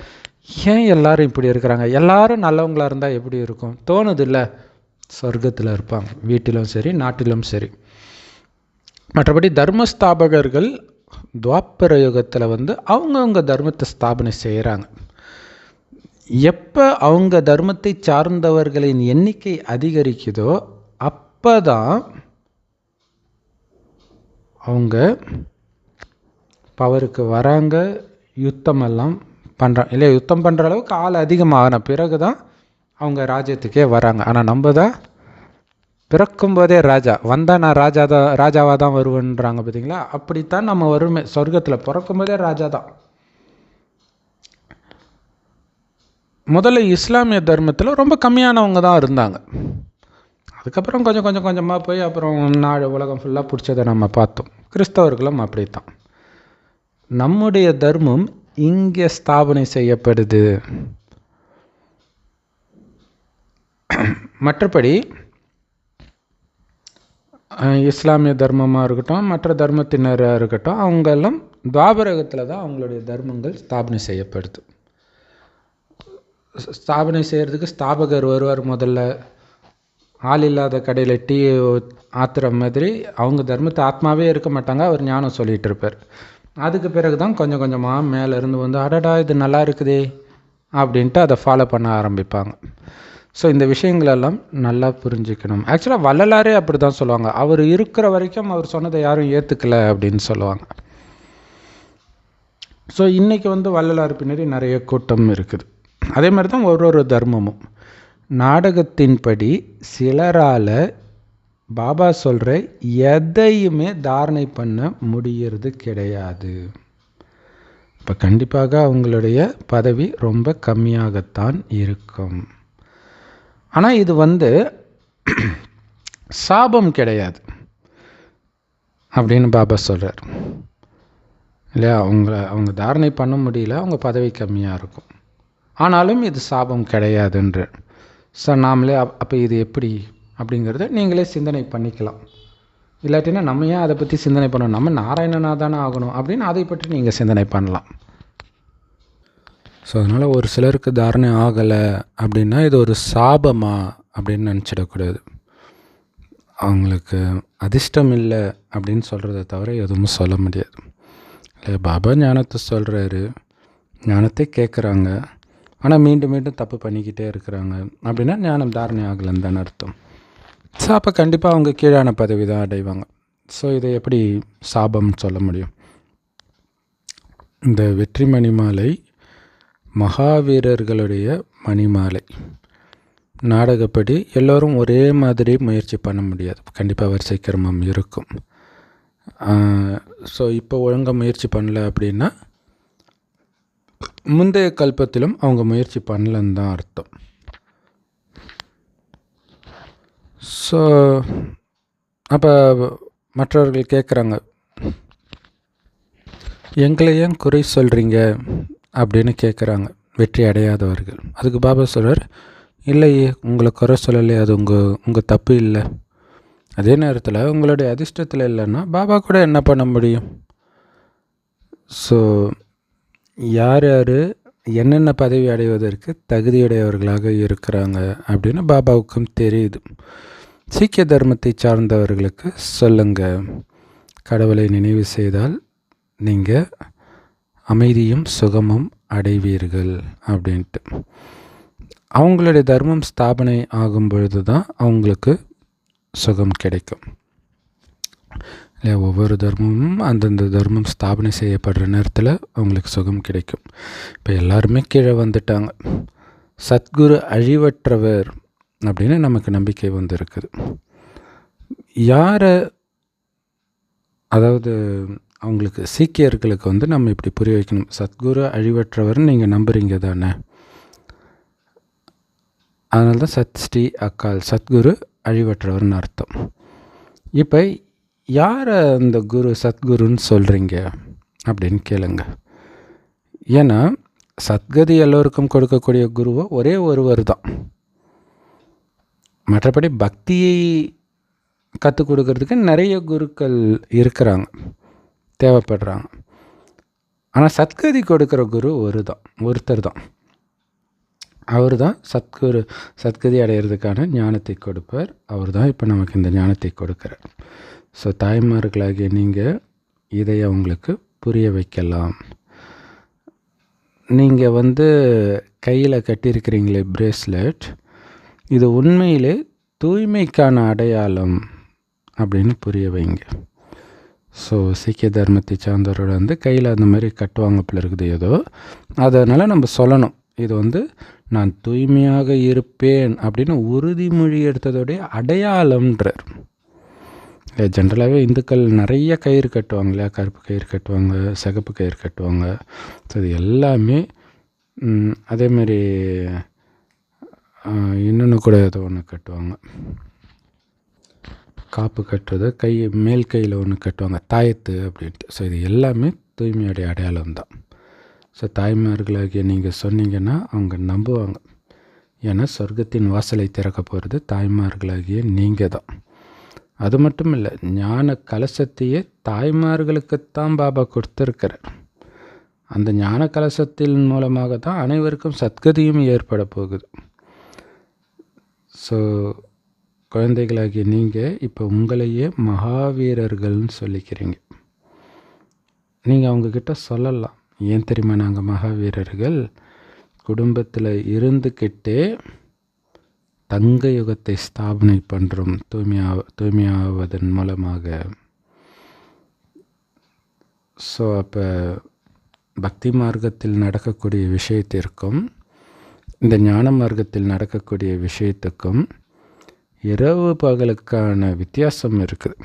ஏன் எல்லாரும் இப்படி இருக்கிறாங்க? எல்லாரும் நல்லவங்களாக இருந்தால் எப்படி இருக்கும் தோணுது இல்லை? சொர்க்கத்தில் இருப்பாங்க, வீட்டிலும் சரி நாட்டிலும் சரி. மற்றபடி தர்மஸ்தாபகர்கள் துவாப்பர யுகத்தில் அவங்கவுங்க தர்மத்தை ஸ்தாபனை செய்கிறாங்க. எப்போ அவங்க தர்மத்தை சார்ந்தவர்களின் எண்ணிக்கை அதிகரிக்குதோ அப்போ தான் அவங்க பவருக்கு வராங்க, யுத்தமெல்லாம் பண்ணுறாங்க. இல்லை, யுத்தம் பண்ணுற அளவுக்கு ஆள் அதிகமாகின பிறகு தான் அவங்க ராஜ்யத்துக்கே வராங்க. ஆனால் நம்ம தான் பிறக்கும்போதே ராஜா, வந்தால் நான் ராஜாவாக தான் வருவேன்றாங்க பார்த்தீங்களா? அப்படித்தான் நம்ம வருமே. சொர்க்கத்தில் பிறக்கும்போதே ராஜா தான். முதல்ல இஸ்லாமிய தர்மத்தில் ரொம்ப கம்மியானவங்க தான் இருந்தாங்க. அதுக்கப்புறம் கொஞ்சமாக போய் அப்புறம் நாடு உலகம் ஃபுல்லாக பிடிச்சதை நம்ம பார்த்தோம். கிறிஸ்தவர்களும் அப்படித்தான். நம்முடைய தர்மம் இங்கே ஸ்தாபனை செய்யப்படுது. மற்றபடி இஸ்லாமிய தர்மமாக இருக்கட்டும், மற்ற தர்மத்தினராக இருக்கட்டும், அவங்கெல்லாம் துவாபரகத்தில் தான் அவங்களுடைய தர்மங்கள் ஸ்தாபனை செய்யப்படுது. ஸ்தாபனை செய்கிறதுக்கு ஸ்தாபகர் வருவார். முதல்ல ஆள் இல்லாத கடையில் டீ ஆத்துற மாதிரி அவங்க தர்மத்தை ஆத்மாவே இருக்க மாட்டாங்க, அவர் ஞானம் சொல்லிகிட்டு இருப்பார். அதுக்கு பிறகு தான் கொஞ்சமாக மேலேருந்து அடடா இது நல்லா இருக்குதே அப்படின்ட்டு அதை ஃபாலோ பண்ண ஆரம்பிப்பாங்க. ஸோ இந்த விஷயங்களெல்லாம் நல்லா புரிஞ்சுக்கணும். ஆக்சுவலாக வள்ளலாரே அப்படி தான் சொல்லுவாங்க, அவர் இருக்கிற வரைக்கும் அவர் சொன்னதை யாரும் ஏற்றுக்கலை அப்படின்னு சொல்லுவாங்க. ஸோ இன்றைக்கி வள்ளலார் பின்னாடி நிறைய கூட்டம் இருக்குது. அதே மாதிரி தான் ஒரு தர்மமும். நாடகத்தின்படி சிலரால் பாபா சொல்கிற எதையுமே தாரணை பண்ண முடியறது கிடையாது. இப்போ கண்டிப்பாக அவங்களுடைய பதவி ரொம்ப கம்மியாகத்தான் இருக்கும். ஆனால் இது சாபம் கிடையாது அப்படின்னு பாபா சொல்கிறார் இல்லையா? அவங்க தாரணை பண்ண முடியல, அவங்க பதவி கம்மியாக இருக்கும், ஆனாலும் இது சாபம் கிடையாதுன்ற. ஸோ நாமளே அப்போ இது எப்படி அப்படிங்கிறத நீங்களே சிந்தனை பண்ணிக்கலாம். இல்லாட்டினா நம்ம ஏன் அதை பற்றி சிந்தனை பண்ணணும்? நம்ம நாராயணனாக தானே ஆகணும் அப்படின்னு அதை பற்றி நீங்கள் சிந்தனை பண்ணலாம். ஸோ அதனால் ஒரு சிலருக்கு தாரணை ஆகலை அப்படின்னா இது ஒரு சாபமா அப்படின்னு நினச்சிடக்கூடாது. அவங்களுக்கு அதிர்ஷ்டம் இல்லை அப்படின்னு சொல்கிறத தவிர எதுவும் சொல்ல முடியாது. இல்லை, பாபா ஞானத்தை சொல்கிறாரு, ஞானத்தை கேட்குறாங்க, ஆனால் மீண்டும் மீண்டும் தப்பு பண்ணிக்கிட்டே இருக்கிறாங்க அப்படின்னா ஞானம் தாரணை ஆகலைன்னு தானே அர்த்தம். ஸோ அப்போ கண்டிப்பாக அவங்க கீழான பதவி தான் அடைவாங்க. ஸோ இதை எப்படி சாபம்னு சொல்ல முடியும்? இந்த வெற்றி மணிமாலை மகாவீரர்களுடைய மணிமாலை. நாடகப்படி எல்லோரும் ஒரே மாதிரி முயற்சி பண்ண முடியாது, கண்டிப்பாக வரிசை கிரமம் இருக்கும். ஸோ இப்போ ஒழுங்காக முயற்சி பண்ணல அப்படின்னா முந்தைய கல்பத்திலும் அவங்க முயற்சி பண்ணலன்னு தான் அர்த்தம். ஸோ அப்போ மற்றவர்கள் கேட்குறாங்க, எங்களை ஏன் குறை சொல்கிறீங்க அப்படின்னு கேட்குறாங்க வெற்றி அடையாதவர்கள். அதுக்கு பாபா சொல்கிறார், இல்லையே உங்களை குறை சொல்லலையே, அது உங்கள் தப்பு இல்லை. அதே நேரத்தில் உங்களுடைய அதிர்ஷ்டத்தில் இல்லைன்னா பாபா கூட என்ன பண்ண முடியும்? ஸோ யார் யார் என்னென்ன பதவி அடைவதற்கு தகுதியுடையவர்களாக இருக்கிறாங்க அப்படின்னு பாபாவுக்கும் தெரியுது. சீக்கிய தர்மத்தை சார்ந்தவர்களுக்கு சொல்லுங்கள், கடவுளை நினைவு செய்தால் நீங்கள் அமைதியும் சுகமும் அடைவீர்கள் அப்படின்ட்டு. அவங்களுடைய தர்மம் ஸ்தாபனை ஆகும் பொழுது தான் அவங்களுக்கு சுகம் கிடைக்கும் இல்லையா? ஒவ்வொரு தர்மமும் அந்தந்த தர்மம் ஸ்தாபனை செய்யப்படுற நேரத்தில் அவங்களுக்கு சுகம் கிடைக்கும். இப்போ எல்லாருமே கீழே வந்துட்டாங்க. சத்குரு அழிவற்றவர் அப்படின்னு நமக்கு நம்பிக்கை வந்திருக்குது. யாரை, அதாவது அவங்களுக்கு சீக்கியர்களுக்கு நம்ம இப்படி புரிய வைக்கணும், சத்குரு அழிவற்றவர்னு நீங்கள் நம்புறீங்க தானே, அதனால தான் சத் ஸ்ரீ அக்கால், சத்குரு அழிவற்றவர்னு அர்த்தம். இப்போ யாரை அந்த குரு சத்குருன்னு சொல்கிறீங்க அப்படின்னு கேளுங்க. ஏன்னா சத்கதி எல்லோருக்கும் கொடுக்கக்கூடிய குருவோ ஒரே ஒருவர் தான். மற்றபடி பக்தியை கற்றுக் கொடுக்கறதுக்கு நிறைய குருக்கள் இருக்கிறாங்க, தேவைப்படுறாங்க. ஆனால் சத்கதி கொடுக்குற குரு ஒருத்தர் தான். அவர் தான் சத்கதி அடையிறதுக்கான ஞானத்தை கொடுப்பார். அவர் தான் இப்போ நமக்கு இந்த ஞானத்தை கொடுக்குறார். ஸோ தாய்மார்களாகிய நீங்கள் இதை அவங்களுக்கு புரிய வைக்கலாம். நீங்கள் கையில் கட்டியிருக்கிறீங்களே பிரேஸ்லெட், இது உண்மையிலே தூய்மைக்கான அடையாளம் அப்படின்னு புரிய வைங்க. ஸோ சீக்கிய தர்மத்தை சார்ந்தவரோட கையில் அந்த மாதிரி கட்டுவாங்க போல இருக்குது ஏதோ. அதனால் நம்ம சொல்லணும், இது நான் தூய்மையாக இருப்பேன் அப்படின்னு உறுதிமொழி எடுத்ததோடைய அடையாளம்ன்றார். ஜென்ரலாகவே இந்துக்கள் நிறைய கயிறு கட்டுவாங்க இல்லையா? கருப்பு கயிறு கட்டுவாங்க, சிகப்பு கயிறு கட்டுவாங்க. ஸோ இது எல்லாமே அதேமாரி இன்னொன்று கூட ஏதோ ஒன்று கட்டுவாங்க, காப்பு கட்டுறது, மேல் கையில் ஒன்று கட்டுவாங்க, தாயத்து அப்படின்ட்டு. ஸோ இது எல்லாமே தூய்மையுடைய அடையாளம் தான். ஸோ தாய்மார்களாகிய நீங்கள் சொன்னீங்கன்னா அவங்க நம்புவாங்க. ஏன்னா சொர்க்கத்தின் வாசலை திறக்க போகிறது தாய்மார்களாகிய நீங்கள் தான். அது மட்டும் இல்லை, ஞான கலசத்தையே தாய்மார்களுக்குத்தான் பாபா கொடுத்துருக்கிறார். அந்த ஞான கலசத்தின் மூலமாக தான் அனைவருக்கும் சத்கதியும் ஏற்பட போகுது. ஸோ குழந்தைகளாகிய நீங்கள் இப்போ உங்களையே மகாவீரர்கள்னு சொல்லிக்கிறீங்க. நீங்கள் அவங்கக்கிட்ட சொல்லலாம், ஏன் தெரியுமா நாங்கள் மகாவீரர்கள்? குடும்பத்தில் இருந்துக்கிட்டே தங்க யுகத்தை ஸ்தாபனை பண்ணுறோம் தூய்மையாவதன் மூலமாக. ஸோ அப்போ பக்தி மார்க்கத்தில் நடக்கக்கூடிய விஷயத்திற்கும் இந்த ஞான மார்க்கத்தில் நடக்கக்கூடிய விஷயத்துக்கும் இரவு பகலுக்கான வித்தியாசம் இருக்குது.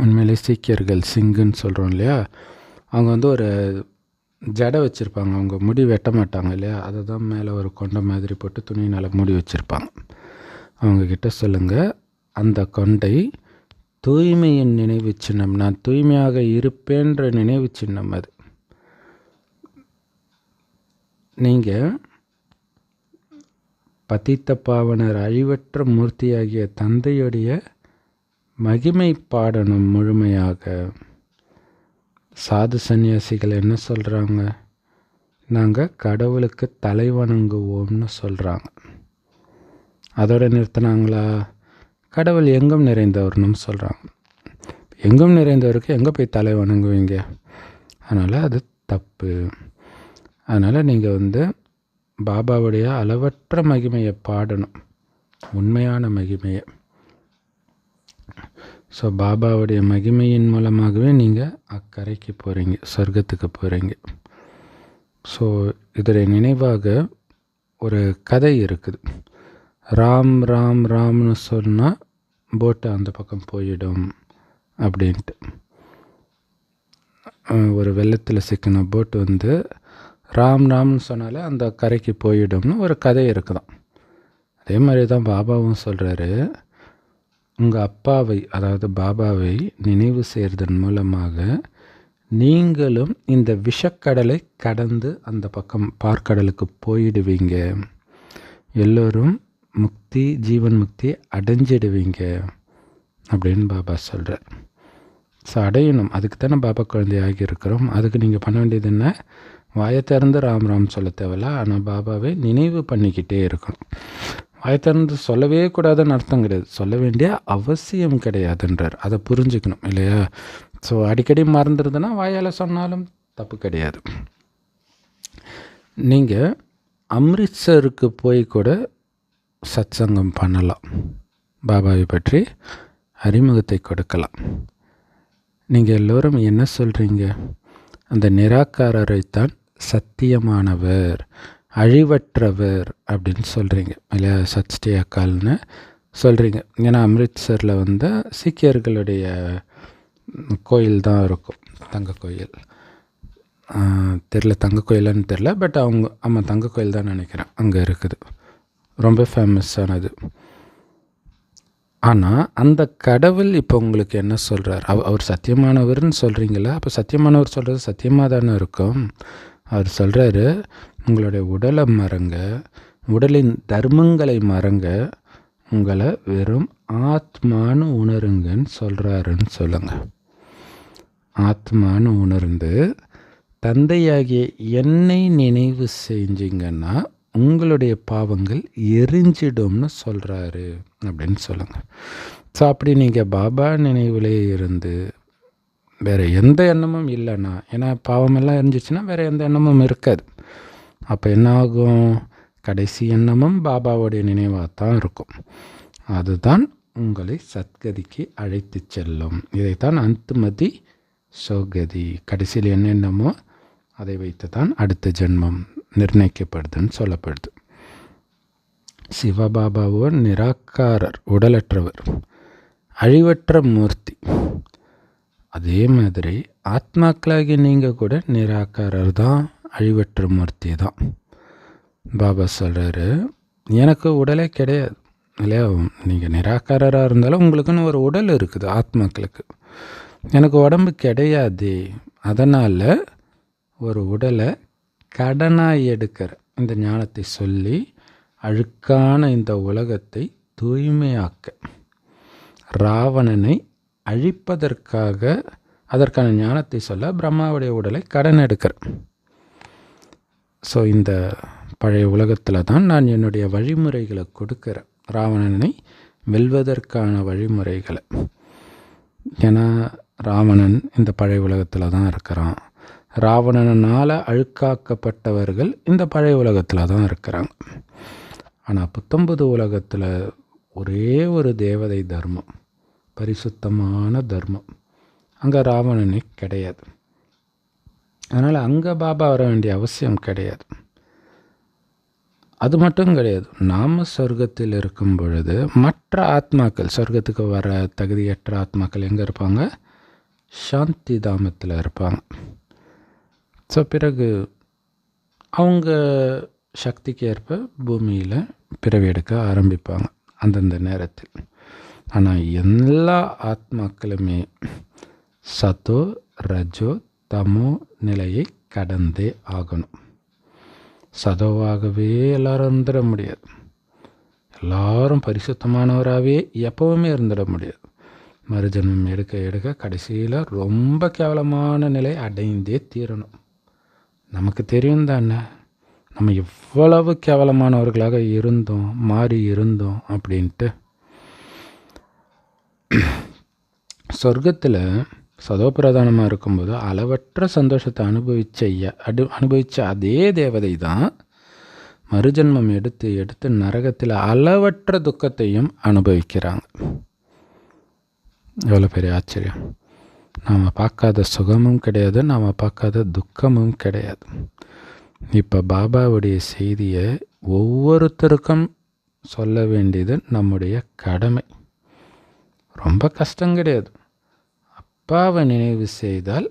உண்மையிலே சீக்கியர்கள் சிங்குன்னு சொல்கிறோம் இல்லையா, அவங்க ஒரு ஜடை வச்சுருப்பாங்க. அவங்க முடி வெட்ட மாட்டாங்க இல்லையா, அதை தான் மேலே ஒரு கொண்டை மாதிரி போட்டு துணியினால் மூடி வச்சுருப்பாங்க. அவங்கக்கிட்ட சொல்லுங்கள், அந்த கொண்டை தூய்மையின் நினைவு சின்னம், நான் தூய்மையாக இருப்பேன்ற நினைவு சின்னம். அது நீங்கள் பதித்த பாவனர் அழிவற்ற மூர்த்தியாகிய தந்தையுடைய மகிமை பாடணும் முழுமையாக. சாது சன்னியாசிகள் என்ன சொல்கிறாங்க? நாங்கள் கடவுளுக்கு தலை வணங்குவோம்னு சொல்கிறாங்க. அதோட நிறுத்தினாங்களா? கடவுள் எங்கும் நிறைந்தவர்னு சொல்கிறாங்க. எங்கும் நிறைந்தவருக்கு எங்கே போய் தலை வணங்குவீங்க? அதனால் அது தப்பு. அதனால் நீங்கள் பாபாவுடைய அளவற்ற மகிமையை பாடணும், உண்மையான மகிமையை. ஸோ பாபாவுடைய மகிமையின் மூலமாகவே நீங்கள் அக்கறைக்கு போகிறீங்க, சொர்க்கத்துக்கு போகிறீங்க. ஸோ இதோடைய நினைவாக ஒரு கதை இருக்குது. ராம் ராம் ராம்னு சொன்னால் போட்டு அந்த பக்கம் போயிடும் அப்படின்ட்டு. ஒரு வெள்ளத்தில் சிக்கின போட்டு ராம் ராம்னு சொன்னாலே அந்த கரைக்கு போயிடும்னு ஒரு கதை இருக்குதான். அதே மாதிரி தான் பாபாவும் சொல்கிறாரு, உங்கள் அப்பாவை, அதாவது பாபாவை நினைவு செய்கிறதன் மூலமாக நீங்களும் இந்த விஷக்கடலை கடந்து அந்த பக்கம் பார்க்கடலுக்கு போயிடுவீங்க. எல்லோரும் முக்தி, ஜீவன் முக்தி அடைஞ்சிடுவீங்க அப்படின்னு பாபா சொல்கிறார். ஸோ அடையணும், அதுக்கு தானே பாபா குழந்தையாகி இருக்கிறோம். அதுக்கு நீங்கள் பண்ண வேண்டியது என்ன? வாயை திறந்து ராம் ராம் சொல்ல தேவையில்ல, ஆனால் பாபாவை நினைவு பண்ணிக்கிட்டே இருக்கணும். வாயை திறந்து சொல்லவே கூடாதுன்னு அர்த்தம் கிடையாது, சொல்ல வேண்டிய அவசியம் கிடையாதுன்றார். அதை புரிஞ்சுக்கணும் இல்லையா? ஸோ அடிக்கடி மறந்துடுதுன்னா வாயால் சொன்னாலும் தப்பு கிடையாது. நீங்கள் அம்ரித்சருக்கு போய் கூட சத்சங்கம் பண்ணலாம், பாபாவை பற்றி அறிமுகத்தை கொடுக்கலாம். நீங்கள் எல்லோரும் என்ன சொல்கிறீங்க? அந்த நிராகாரரைத்தான் சத்தியமானவர், அழிவற்றவர் அப்படின்னு சொல்கிறீங்க இல்லையா? சத்ஸ்டே அக்கால்னு சொல்கிறீங்க. ஏன்னா அம்ரித்சரில் சீக்கியர்களுடைய கோயில் தான் இருக்கும், தங்க கோயில். தெரில தங்க கோயிலான்னு தெரில, பட் அவங்க ஆமாம் தங்க கோயில் தான் நினைக்கிறேன், அங்கே இருக்குது, ரொம்ப ஃபேமஸானது. ஆனால் அந்த கடவுள் இப்போ உங்களுக்கு என்ன சொல்கிறார்? அவர் சத்தியமானவர்னு சொல்கிறீங்களா? அப்போ சத்தியமானவர் சொல்கிறது சத்தியமாக தானே இருக்கும். அவர் சொல்கிறாரு, உங்களுடைய உடலை மறங்க, உடலின் தர்மங்களை மறங்க, உங்களை வெறும் ஆத்மானு உணருங்கன்னு சொல்கிறாருன்னு சொல்லுங்கள். ஆத்மானு உணர்ந்து தந்தையாகிய என்னை நினைவு செஞ்சிங்கன்னா உங்களுடைய பாவங்கள் எரிஞ்சிடும்னு சொல்கிறாரு அப்படின்னு சொல்லுங்கள். ஸோ அப்படி நீங்கள் பாபா நினைவிலே இருந்து வேறு எந்த எண்ணமும் இல்லைன்னா, ஏன்னா பாவமெல்லாம் எரிஞ்சிச்சுன்னா வேறு எந்த எண்ணமும் இருக்காது. அப்போ என்ன ஆகும்? கடைசி எண்ணமும் பாபாவுடைய நினைவாக தான் இருக்கும். அதுதான் உங்களை சத்கதிக்கு அழைத்து செல்லும். இதைத்தான் அந்துமதி சோகதி, கடைசியில் என்னென்னமோ அதை வைத்து தான் அடுத்த ஜென்மம் நிர்ணயிக்கப்படுதுன்னு சொல்லப்படுது. சிவபாபாவோ நிராகாரர், உடலற்றவர், அழிவற்ற மூர்த்தி. அதே மாதிரி ஆத்மாக்களாகி நீங்கள் கூட நிராகாரர் தான், அழிவற்ற மூர்த்தி தான். பாபா சொல்கிறாரு, எனக்கு உடலே கிடையாது இல்லையா? நீங்கள் நிராகாரராக இருந்தாலும் உங்களுக்குன்னு ஒரு உடல் இருக்குது ஆத்மாக்களுக்கு. எனக்கு உடம்பு கிடையாது, அதனால் ஒரு உடலை கடனாக எடுக்கிற இந்த ஞானத்தை சொல்லி அழுக்கான இந்த உலகத்தை தூய்மையாக்க, ராவணனை அழிப்பதற்காக அதற்கான ஞானத்தை சொல்ல பிரம்மாவுடைய உடலை கடன் எடுக்கிறேன். ஸோ இந்த பழைய உலகத்தில் தான் நான் என்னுடைய வழிமுறைகளை கொடுக்குறேன், ராவணனை வெல்வதற்கான வழிமுறைகளை. ஏன்னா ராவணன் இந்த பழைய உலகத்தில் தான் இருக்கிறான். ராவணனால் அழுக்காக்கப்பட்டவர்கள் இந்த பழைய உலகத்தில் தான் இருக்கிறாங்க. ஆனால் 19 உலகத்தில் ஒரே ஒரு தேவதை தர்மம், பரிசுத்தமான தர்மம், அங்கே ராவணனே கிடையாது. அதனால் அங்கே பாபா வர வேண்டிய அவசியம் கிடையாது. அது மட்டும் கிடையாது, நாம் சொர்க்கத்தில் இருக்கும் பொழுது மற்ற ஆத்மாக்கள், சொர்க்கத்துக்கு வர தகுதியற்ற ஆத்மாக்கள் எங்கே இருப்பாங்க? சாந்தி தாமத்தில் இருப்பாங்க. ஸோ பிறகு அவங்க சக்திக்கு ஏற்ப பூமியில் பிறவி எடுக்க ஆரம்பிப்பாங்க அந்தந்த நேரத்தில். ஆனால் எல்லா ஆத்மாக்களுமே சத்தோ ரஜோ தமோ நிலையை கடந்தே ஆகணும். சதோவாகவே எல்லாரும் இருந்துட முடியாது, எல்லாரும் பரிசுத்தமானவராகவே எப்போவுமே இருந்துட முடியாது. மறுஜன்மம் எடுக்க எடுக்க கடைசியில் ரொம்ப கேவலமான நிலை அடைந்தே தீரணும். நமக்கு தெரியும் தானே நம்ம எவ்வளவு கேவலமானவர்களாக இருந்தோம், மாறி இருந்தோம் அப்படின்ட்டு. சொர்க்கத்தில் சதோபிரதானமாக இருக்கும்போது அளவற்ற சந்தோஷத்தை அனுபவித்த அதே தேவதை தான் மறுஜன்மம் எடுத்து எடுத்து நரகத்தில் அளவற்ற துக்கத்தையும் அனுபவிக்கிறாங்க. எவ்வளோ பெரிய ஆச்சரியம்! நாம் பார்க்காத சுகமும் கிடையாது, நாம் பார்க்காத துக்கமும் கிடையாது. இப்போ பாபாவுடைய செய்தியை ஒவ்வொருத்தருக்கும் சொல்ல வேண்டியது நம்முடைய கடமை. ரொம்ப கஷ்டம் கிடையாது. அப்பாவை நினைவு செய்தால்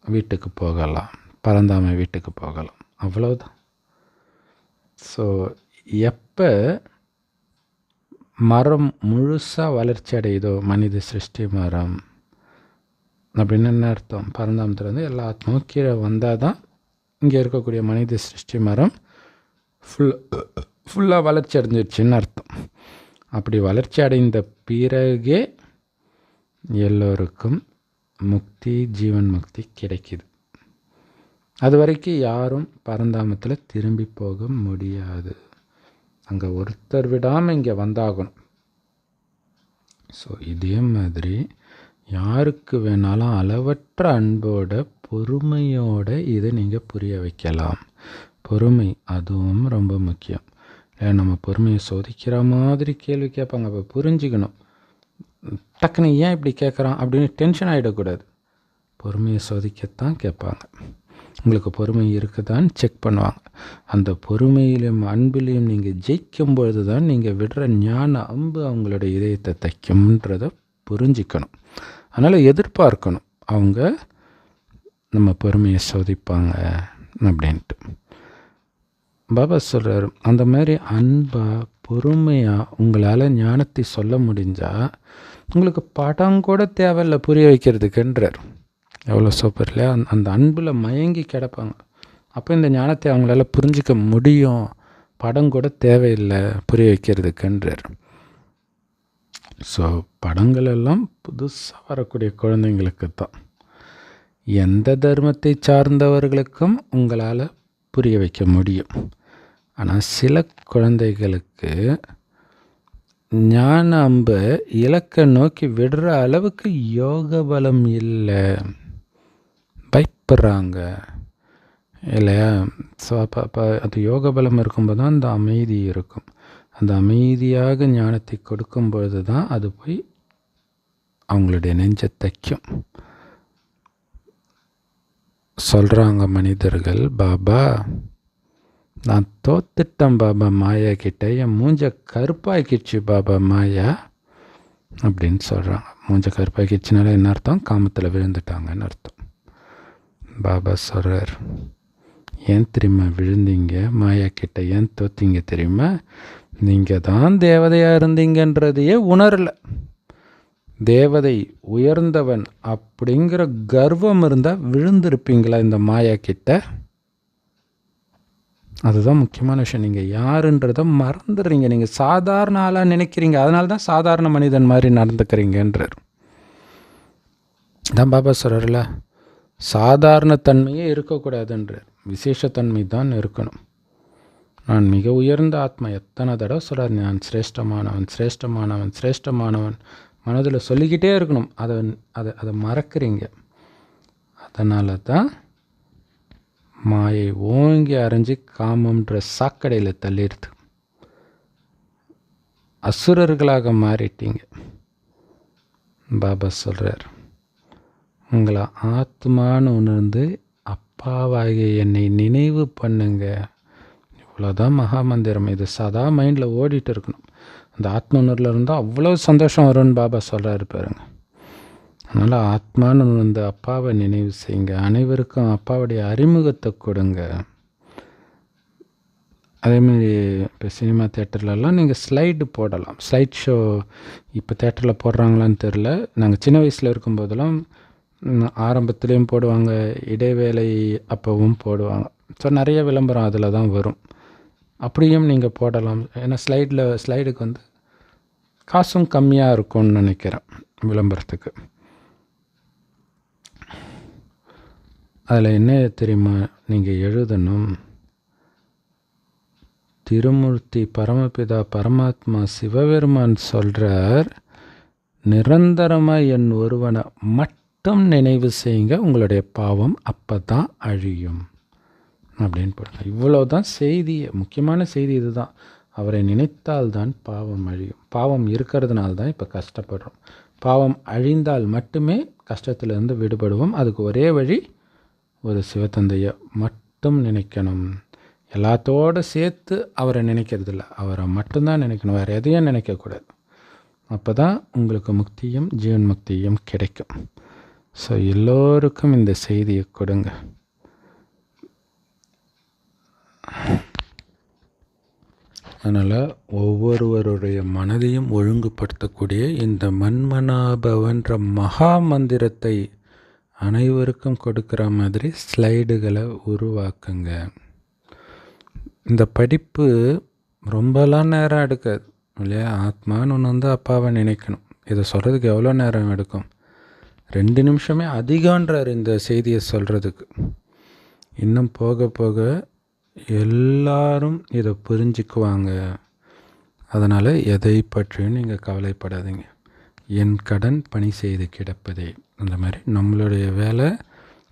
வீட்டுக்கு போகலாம், பரந்தாமை வீட்டுக்கு போகலாம், அவ்வளோதான். ஸோ எப்போ மரம் முழுசாக வளர்ச்சி அடையுதோ, மனித சிருஷ்டி மரம் அப்படின்னு என்ன அர்த்தம்? பரந்தாமத்துலேருந்து எல்லா ஆத்மாவும் கீழே வந்தால் தான் இங்கே இருக்கக்கூடிய மனித சிருஷ்டி மரம் ஃபுல்லாக வளர்ச்சி அடைஞ்சிடுச்சின்னு அர்த்தம். அப்படி வளர்ச்சி அடைந்த பிறகே எல்லோருக்கும் முக்தி, ஜீவன் முக்தி கிடைக்கிது. அது வரைக்கும் யாரும் பரந்தாமத்தில் திரும்பி போக முடியாது. அங்கே ஒருத்தர் விடாமல் இங்கே வந்தாகணும். ஸோ இதே மாதிரி யாருக்கு வேணாலும் அளவற்ற அன்போட, பொறுமையோட இதை நீங்கள் புரிய வைக்கலாம். பொறுமை அதுவும் ரொம்ப முக்கியம். நம்ம பொறுமையை சோதிக்கிற மாதிரி கேள்வி கேட்பாங்க. அப்போ புரிஞ்சுக்கணும், டக்குன்னு ஏன் இப்படி கேட்குறான் அப்படின்னு டென்ஷன் ஆகிடக்கூடாது. பொறுமையை சோதிக்கத்தான் கேட்பாங்க. உங்களுக்கு பொறுமை இருக்குதான்னு செக் பண்ணுவாங்க. அந்த பொறுமையிலும் அன்பிலையும் நீங்கள் ஜெயிக்கும் பொழுது தான் நீங்கள் விடுற ஞான அம்பு அவங்களோட இதயத்தை தைக்கும்ன்றதை புரிஞ்சிக்கணும். அதனால் எதிர்பார்க்கணும் அவங்க நம்ம பொறுமையை சோதிப்பாங்க அப்படின்ட்டு. பாபா சொல்கிறார், அந்த மாதிரி அன்பாக பொறுமையாக உங்களால் ஞானத்தை சொல்ல முடிஞ்சால் உங்களுக்கு படம் கூட தேவையில்லை புரிய வைக்கிறதுக்குன்றார். எவ்வளோ சூப்பர் இல்லையா? அந்த அன்பில் மயங்கி கிடப்பாங்க. அப்போ இந்த ஞானத்தை அவங்களால புரிஞ்சிக்க முடியும். படம் கூட தேவையில்லை புரிய வைக்கிறதுக்குன்றார். ஸோ படங்கள் எல்லாம் புதுசாக வரக்கூடிய குழந்தைங்களுக்கு தான். எந்த தர்மத்தை சார்ந்தவர்களுக்கும் உங்களால் புரிய வைக்க முடியும். ஆனால் சில குழந்தைகளுக்கு ஞான அம்பை இலக்கை நோக்கி விடுற அளவுக்கு யோக பலம் இல்லை, பயப்படுறாங்க இல்லையா? ஸோ அப்போ அது யோக பலம் இருக்கும்போது தான் அந்த அமைதி இருக்கும். அந்த அமைதியாக ஞானத்தை கொடுக்கும்பொழுது தான் அது போய் அவங்களுடைய நெஞ்சை தைக்கும். சொல்கிறாங்க மனிதர்கள், பாபா நான் தோத்துட்டேன் பாபா மாயா கிட்ட, என் மூஞ்ச கருப்பாக்கிடுச்சு பாபா மாயா அப்படின்னு சொல்கிறாங்க. மூஞ்ச கருப்பாக்கிடுச்சுனால என்ன அர்த்தம்? காமத்தில் விழுந்துட்டாங்கன்னு அர்த்தம். பாபா சொல்கிறார், ஏன் தெரியுமா விழுந்தீங்க மாயா கிட்ட? ஏன் தோத்தீங்க தெரியுமா? நீங்கள் தான் தேவதையாக இருந்தீங்கன்றதையே உணரலை. தேவதை உயர்ந்தவன் அப்படிங்கிற கர்வம் இருந்தால் விழுந்திருப்பீங்களா இந்த மாயா கிட்ட? அதுதான் முக்கியமான விஷயம். நீங்கள் யாருன்றதை மறந்துடுறீங்க. நீங்கள் சாதாரண ஆளாக நினைக்கிறீங்க. அதனால தான் சாதாரண மனிதன் மாதிரி நடந்துக்கிறீங்கன்றார். தான் பாபா சொல்கிறார்ல, சாதாரண தன்மையே இருக்கக்கூடாதுன்றார், விசேஷத்தன்மை தான் இருக்கணும். நான் மிக உயர்ந்த ஆத்மா எத்தனை தடவை சொல்கிறார், நான் சிரேஷ்டமானவன் சிரேஷ்டமானவன் சிரேஷ்டமானவன் மனதில் சொல்லிக்கிட்டே இருக்கணும். அதை மறக்கிறீங்க. அதனால தான் மாயை ஓங்கி அரைஞ்சி காமம்ன்ற சாக்கடையில் தள்ளிடுது. அசுரர்களாக மாறிட்டீங்க. பாபா சொல்கிறார், உங்களை ஆத்மான்னு உணர்ந்து அப்பாவாகிய என்னை நினைவு பண்ணுங்க. இவ்வளோதான் மகாமந்திரம். இது சதா மைண்டில் ஓடிட்டு இருக்கணும். அந்த ஆத்ம உணர்வில் இருந்தால் அவ்வளோ சந்தோஷம் வரும்னு பாபா சொல்கிறாரு பாருங்க. அதனால் ஆத்மான்னு உணர்ந்து அப்பாவை நினைவு செய்யுங்க. அனைவருக்கும் அப்பாவுடைய அறிமுகத்தை கொடுங்க. அதேமாதிரி இப்போ சினிமா தேட்டர்லலாம் நீங்கள் ஸ்லைடு போடலாம். ஸ்லைட் ஷோ இப்போ தேட்டரில் போடுறாங்களான்னு தெரில. நாங்கள் சின்ன வயசில் இருக்கும்போதெல்லாம் ஆரம்பத்துலேயும் போடுவாங்க, இடைவேளை அப்போவும் போடுவாங்க. ஸோ நிறைய விளம்பரம் அதில் தான் வரும். அப்படியும் நீங்கள் போடலாம். ஏன்னா ஸ்லைடுக்கு வந்து காசும் கம்மியாக இருக்கும்னு நினைக்கிறேன் விளம்பரத்துக்கு. அதில் என்ன தெரியுமா நீங்கள் எழுதணும்? திருமூர்த்தி பரமபிதா பரமாத்மா சிவபெருமான் சொல்கிறார், நிரந்தரமாக என் ஒருவனை மட்டும் நினைவு செய்யுங்க, உங்களுடைய பாவம் அப்போ தான் அழியும் அப்படின்னு போடுங்க. இவ்வளோதான் செய்தியே, முக்கியமான செய்தி இதுதான். அவரை நினைத்தால்தான் பாவம் அழியும். பாவம் இருக்கிறதுனால தான் இப்போ கஷ்டப்படுறோம். பாவம் அழிந்தால் மட்டுமே கஷ்டத்திலிருந்து விடுபடுவோம். அதுக்கு ஒரே வழி, ஒரு சிவத்தந்தையை மட்டும் நினைக்கணும். எல்லாத்தோடு சேர்த்து அவரை நினைக்கிறது இல்லை, அவரை மட்டும்தான் நினைக்கணும், வேறு எதையும் நினைக்கக்கூடாது. அப்போ தான் உங்களுக்கு முக்தியும் ஜீவன் முக்தியும் கிடைக்கும். ஸோ எல்லோருக்கும் இந்த செய்தியை கொடுங்க. அதனால் ஒவ்வொருவருடைய மனதையும் ஒழுங்குபடுத்தக்கூடிய இந்த மன்மனாபவன்ற மகா மந்திரத்தை அனைவருக்கும் கொடுக்குற மாதிரி ஸ்லைடுகளை உருவாக்குங்க. இந்த படிப்பு ரொம்பலாம் நேரம் எடுக்காது இல்லையா? ஆத்மான்னு ஒன்று வந்து அப்பாவை நினைக்கணும். இதை சொல்கிறதுக்கு எவ்வளோ நேரம் எடுக்கும்? 2 நிமிஷமே அதிகன்றார் இந்த செய்தியை சொல்கிறதுக்கு. இன்னும் போக போக எல்லாரும் இதை புரிஞ்சுக்குவாங்க. அதனால் எதை பற்றியும் நீங்கள் கவலைப்படாதீங்க. என் கடன் பணி செய்து கிடப்பதே. அந்த மாதிரி நம்மளுடைய வேலை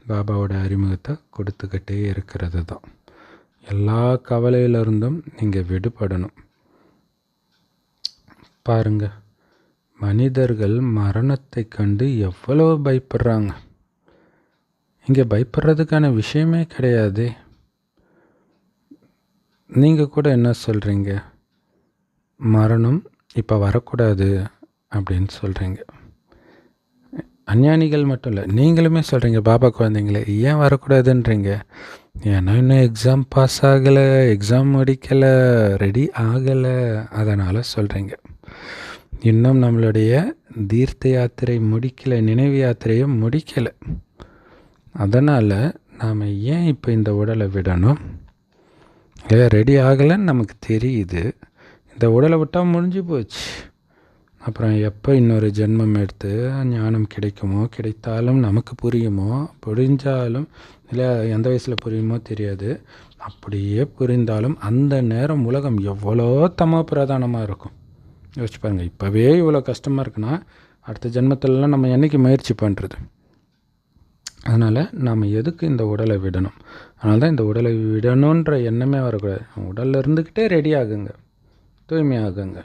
பாபாவோட அறிமுகத்தை கொடுத்துக்கிட்டே இருக்கிறது தான். எல்லா கவலையிலிருந்தும் நீங்கள் விடுபடணும். பாருங்க, மனிதர்கள் மரணத்தை கண்டு எவ்வளவு பயப்படுறாங்க. இங்கே பயப்படுறதுக்கான விஷயமே கிடையாது. நீங்கள் கூட என்ன சொல்கிறீங்க? மரணம் இப்போ வரக்கூடாது அப்படின்னு சொல்கிறீங்க. அஞ்ஞானிகள் மட்டும் இல்லை, நீங்களுமே சொல்கிறீங்க, பாபா குழந்தைங்களே ஏன் வரக்கூடாதுன்றீங்க? ஏன்னா இன்னும் எக்ஸாம் பாஸ் ஆகலை, எக்ஸாம் முடிக்கலை, ரெடி ஆகலை, அதனால் சொல்கிறீங்க. இன்னும் நம்மளுடைய தீர்த்த யாத்திரை முடிக்கலை, நினைவு யாத்திரையை முடிக்கலை. அதனால் நாம் ஏன் இப்போ இந்த உடலை விடணும்? ரெடி ஆகலைன்னு நமக்கு தெரியுது. இந்த உடலை விட்டால் முடிஞ்சு போச்சு. அப்புறம் எப்போ இன்னொரு ஜென்மம் எடுத்து ஞானம் கிடைக்குமோ, கிடைத்தாலும் நமக்கு புரியுமோ, புரிஞ்சாலும் இல்லை எந்த வயசில் புரியுமோ தெரியாது. அப்படியே புரிந்தாலும் அந்த நேரம் உலகம் எவ்வளோ தமோ பிரதானமாக இருக்கும். யோசிச்சு பாருங்கள். இப்போவே இவ்வளோ கஷ்டமாக இருக்குன்னா அடுத்த ஜென்மத்திலலாம் நம்ம என்றைக்கு முயற்சி பண்ணுறது? அதனால் நாம் எதுக்கு இந்த உடலை விடணும்? அதனால தான் இந்த உடலை விடணுன்ற எண்ணமே வரக்கூடாது. உடலில் இருந்துக்கிட்டே ரெடி ஆகுங்க, தூய்மையாகுங்க.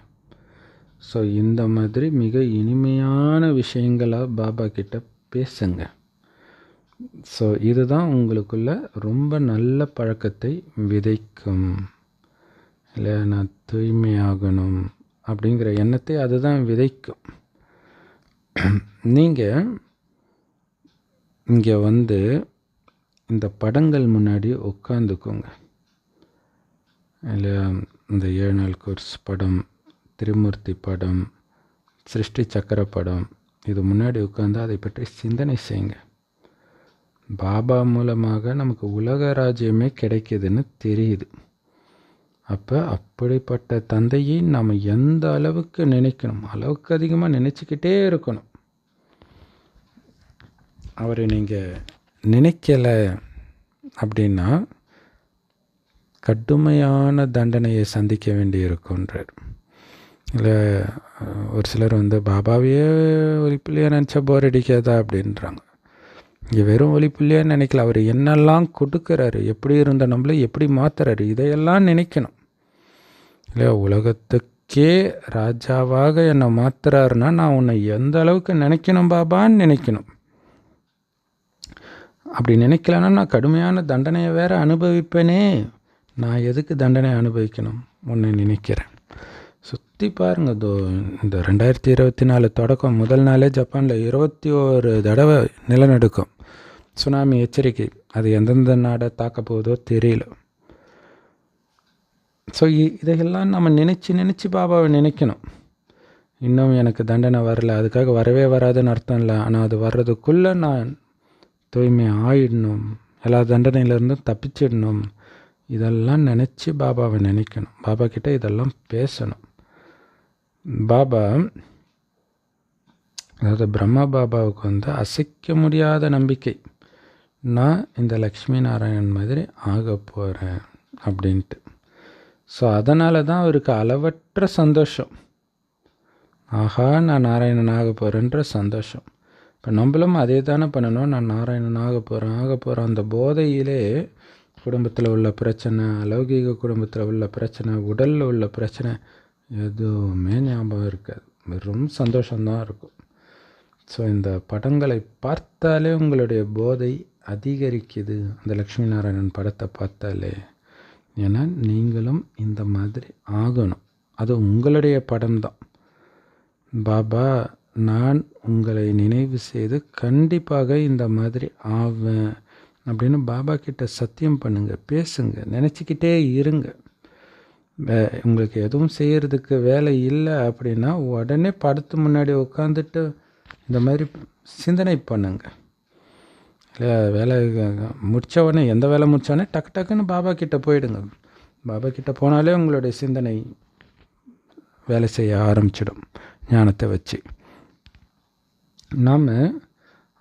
ஸோ இந்த மாதிரி மிக இனிமையான விஷயங்களாக பாபா கிட்ட பேசுங்க. ஸோ இதுதான் உங்களுக்குள்ள ரொம்ப நல்ல பழக்கத்தை விதைக்கும். இல்லை, நான் தூய்மையாகணும் அப்படிங்கிற எண்ணத்தை அதுதான் விதைக்கும். நீங்கள் இங்கே வந்து இந்த படங்கள் முன்னாடி உட்காந்துக்கோங்க. இல்லை, இந்த 7 நாள் கோர்ஸ் படம், திருமூர்த்தி படம், சிருஷ்டி சக்கர படம், இது முன்னாடி உட்காந்து அதை பற்றி சிந்தனை செய்யுங்க. பாபா மூலமாக நமக்கு உலக ராஜ்யமே கிடைக்கிதுன்னு தெரியுது. அப்போ அப்படிப்பட்ட தந்தையை நாம் எந்த அளவுக்கு நினைக்கணும், அளவுக்கு அதிகமாக நினச்சிக்கிட்டே இருக்கணும். அவரை நீங்கள் நினைக்கலை அப்படின்னா கடுமையான தண்டனையை சந்திக்க வேண்டி இருக்குன்றார். இல்லை, ஒரு சிலர் வந்து பாபாவையே ஒலிப்புள்ளியாக நினச்சா போர் அடிக்காதா அப்படின்றாங்க. இங்கே வெறும் ஒலிப்புள்ளியாக நினைக்கல, அவர் என்னெல்லாம் கொடுக்குறாரு, எப்படி இருந்த நம்மளை எப்படி மாற்றுறாரு, இதையெல்லாம் நினைக்கணும். இல்லையா, உலகத்துக்கே ராஜாவாக என்னை மாற்றுறாருன்னா நான் உன்னை எந்த அளவுக்கு நினைக்கணும் பாபான்னு நினைக்கணும். அப்படி நினைக்கலன்னா நான் கடுமையான தண்டனையை வேறு அனுபவிப்பேனே. நான் எதுக்கு தண்டனை அனுபவிக்கணும்? உன்னை நினைக்கிறேன். சுற்றி பாருங்க. இந்த 2024 தொடக்கம் முதல் நாளே ஜப்பானில் 21 தடவை நிலநடுக்கம், சுனாமி எச்சரிக்கை. அது எந்தெந்த நாடை தாக்க போதோ தெரியல. ஸோ இதையெல்லாம் நம்ம நினச்சி பாபாவை நினைக்கணும். இன்னும் எனக்கு தண்டனை வரல, அதுக்காக வரவே வராதுன்னு அர்த்தம் இல்லை. ஆனால் அது வர்றதுக்குள்ளே நான் தூய்மை ஆயிடணும், எல்லா தண்டனையிலேருந்தும் தப்பிச்சிடணும். இதெல்லாம் நினச்சி பாபாவை நினைக்கணும். பாபா கிட்டே இதெல்லாம் பேசணும். பாபா, அதாவது பிரம்மா பாபாவுக்கு வந்து அசைக்க முடியாத நம்பிக்கை. நான் இந்த லக்ஷ்மி நாராயணன் மாதிரி ஆக போகிறேன் அப்படின்ட்டு. ஸோ அதனால தான் அவருக்கு அளவற்ற சந்தோஷம். ஆஹா, நான் நாராயணன் ஆக போகிறேன்ற சந்தோஷம். இப்போ நம்மளும் அதே தானே பண்ணணும். நான் நாராயணன் ஆக போகிறேன். அந்த போதையிலே குடும்பத்தில் உள்ள பிரச்சனை, அலௌகிக குடும்பத்தில் உள்ள பிரச்சனை, உடலில் உள்ள பிரச்சனை எதுவுமே ஞாபகம் இருக்காது. வெறும் சந்தோஷம்தான் இருக்கும். ஸோ இந்த படங்களை பார்த்தாலே உங்களுடைய போதை அதிகரிக்குது. அந்த லக்ஷ்மி நாராயணன் படத்தை பார்த்தாலே. ஏன்னா நீங்களும் இந்த மாதிரி ஆகணும். அது உங்களுடைய படம்தான். பாபா, நான் உங்களை நினைவு செய்து கண்டிப்பாக இந்த மாதிரி ஆவேன் அப்படின்னு பாபா கிட்ட சத்தியம் பண்ணுங்க, பேசுங்க, நினச்சிக்கிட்டே இருங்க. உங்களுக்கு எதுவும் செய்கிறதுக்கு வேலை இல்லை அப்படின்னா உடனே படத்து முன்னாடி உட்காந்துட்டு இந்த மாதிரி சிந்தனை பண்ணுங்க. இல்லை, வேலை முடித்த உடனே, எந்த வேலை முடித்தோடனே டக்குன்னு பாபா கிட்டே போயிடுங்க. பாபா கிட்டே போனாலே உங்களுடைய சிந்தனை வேலை செய்ய ஆரம்பிச்சிடும் ஞானத்தை வச்சு. நாம்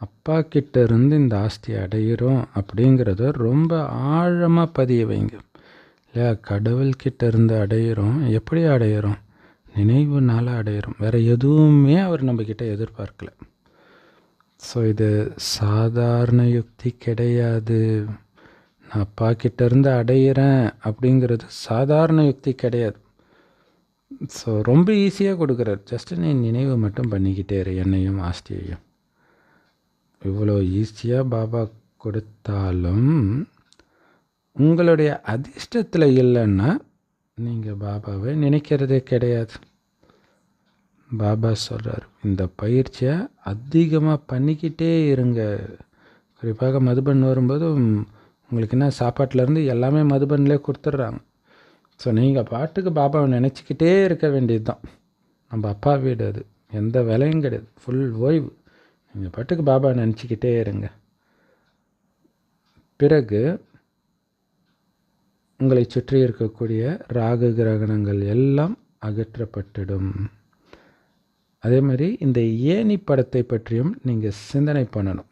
அப்பா கிட்ட இருந்து இந்த ஆஸ்தியை அடையிறோம் அப்படிங்கிறத ரொம்ப ஆழமாக பதிய வைங்க. இல்லையா, கடவுள்கிட்ட இருந்து அடையிறோம். எப்படி அடையிறோம்? நினைவுனால அடையிறோம். வேறு எதுவுமே அவர் நம்மக்கிட்ட எதிர்பார்க்கல. ஸோ இது சாதாரண யுக்தி கிடையாது. நான் அப்பா கிட்ட இருந்து அடையிறேன் அப்படிங்கிறது சாதாரண யுக்தி கிடையாது. ஸோ ரொம்ப ஈஸியாக கொடுக்குறார். ஜஸ்ட்டு நீ நினைவு மட்டும் பண்ணிக்கிட்டே இரு, என்னையும் ஆஸ்தியையும். இவ்வளோ ஈஸியாக பாபா கொடுத்தாலும் உங்களுடைய அதிர்ஷ்டத்தில் இல்லைன்னா நீங்கள் பாபாவை நினைக்கிறதே கிடையாது. பாபா சொல்கிறார், இந்த பயிற்சியை அதிகமாக பண்ணிக்கிட்டே இருங்க. குறிப்பாக மதுபன் வரும்போது உங்களுக்கு என்ன, சாப்பாட்டிலேருந்து எல்லாமே மதுபன்லேயே கொடுத்துட்றாங்க. ஸோ நீங்கள் பாட்டுக்கு பாபாவை நினச்சிக்கிட்டே இருக்க வேண்டியது தான். நம்ம அப்பா வீடு அது, எந்த வேலையும் கிடையாது, ஃபுல் ஓய்வு. நீங்கள் பாட்டுக்கு பாபாவை நினச்சிக்கிட்டே இருங்க. பிறகு உங்களை சுற்றி இருக்கக்கூடிய ராகு கிரகணங்கள் எல்லாம் அகற்றப்பட்டுடும். அதே மாதிரி இந்த ஏணி படத்தை பற்றியும் நீங்கள் சிந்தனை பண்ணணும்.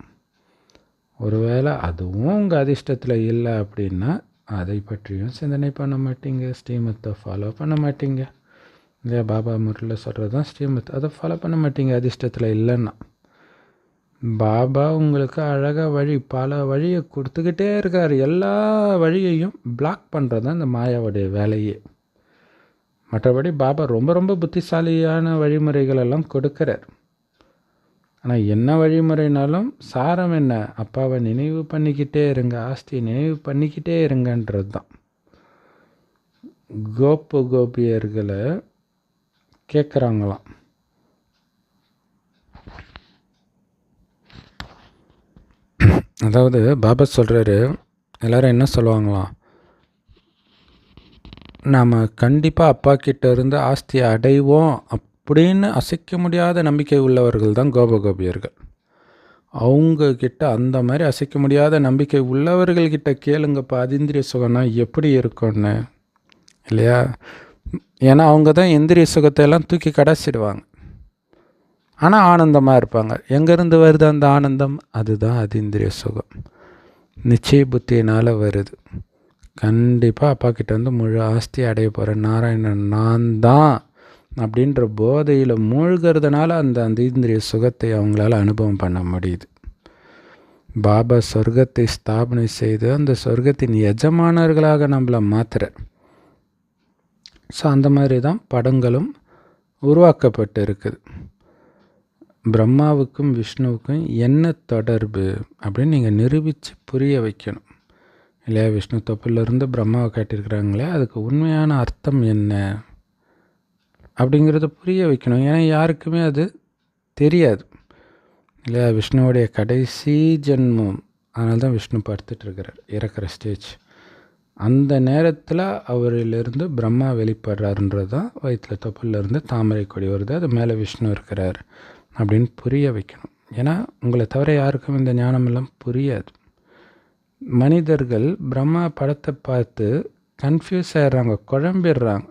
ஒருவேளை அதுவும் உங்கள் அதிர்ஷ்டத்தில் இல்லை அப்படின்னா அதை பற்றியும் சிந்தனை பண்ண மாட்டீங்க. ஸ்ரீமத்தை ஃபாலோ பண்ண மாட்டீங்க. இல்லையா, பாபா முறையில் சொல்கிறது தான் ஸ்ரீமத். அதை ஃபாலோ பண்ண மாட்டீங்க அதிர்ஷ்டத்தில் இல்லைன்னா. பாபா உங்களுக்கு அழகாக பல வழியை கொடுத்துக்கிட்டே இருக்கார். எல்லா வழியையும் பிளாக் பண்ணுறது தான் இந்த மாயாவுடைய வேலையே. மற்றபடி பாபா ரொம்ப ரொம்ப புத்திசாலியான வழிமுறைகள் எல்லாம் கொடுக்குறார். ஆனால் என்ன வழிமுறைனாலும் சாரம் என்ன? அப்பாவை நினைவு பண்ணிக்கிட்டே இருங்க, ஆஸ்தியை நினைவு பண்ணிக்கிட்டே இருங்கன்றது தான். கோபியர்களை கேட்குறாங்களாம், அதாவது பாபா சொல்கிறாரு, எல்லோரும் என்ன சொல்லுவாங்களாம், நாம் கண்டிப்பாக அப்பா கிட்ட இருந்து ஆஸ்தியை அடைவோம் அப்படின்னு அசைக்க முடியாத நம்பிக்கை உள்ளவர்கள் தான் கோபியர்கள். அவங்கக்கிட்ட அந்த மாதிரி அசைக்க முடியாத நம்பிக்கை உள்ளவர்கள்கிட்ட கேளுங்கப்பா, அதீந்திரிய சுகம்னா எப்படி இருக்கும்னு. இல்லையா, ஏன்னா அவங்க தான் இந்திரிய சுகத்தை எல்லாம் தூக்கி கடைச்சிடுவாங்க. ஆனால் ஆனந்தமாக இருப்பாங்க. எங்கேருந்து வருது அந்த ஆனந்தம்? அதுதான் அதீந்திரிய சுகம். நிச்சய புத்தியினால் வருது. கண்டிப்பாக அப்பா கிட்ட வந்து முழு ஆஸ்தி அடைய போகிறேன், நாராயணன் நான் தான் அப்படின்ற போதையில் மூழ்கிறதுனால அந்த அதீந்திரிய சுகத்தை அவங்களால அனுபவம் பண்ண முடியுது. பாபா சொர்க்கத்தை ஸ்தாபனை செய்து அந்த சொர்க்கத்தின் எஜமானர்களாக நம்மளை மாற்றுற. ஸோ அந்த மாதிரி தான் படங்களும் உருவாக்கப்பட்டு இருக்குது. பிரம்மாவுக்கும் விஷ்ணுவுக்கும் என்ன தொடர்பு அப்படின்னு நீங்கள் நிரூபித்து புரிய வைக்கணும். இல்லையா, விஷ்ணு தொப்பிலிருந்து பிரம்மாவை காட்டியிருக்கிறாங்களே, அதுக்கு உண்மையான அர்த்தம் என்ன அப்படிங்கிறத புரிய வைக்கணும். ஏன்னா யாருக்குமே அது தெரியாது. இல்லையா, விஷ்ணுவோடைய கடைசி ஜென்மம். அதனால தான் விஷ்ணு படுத்துட்ருக்கிறார், இறக்குற ஸ்டேஜ். அந்த நேரத்தில் அவரிலிருந்து பிரம்மா வெளிப்படுறாருன்றது தான் வயிற்றில் தொப்பிலிருந்து தாமரை கொடி வருது, அது மேலே விஷ்ணு இருக்கிறார் அப்படின்னு புரிய வைக்கணும். ஏன்னா உங்களை தவிர யாருக்கும் இந்த ஞானமெல்லாம் புரியாது. மனிதர்கள் பிரம்மா படத்தை பார்த்து கன்ஃபியூஸ் ஆகிடுறாங்க, குழம்பிடுறாங்க.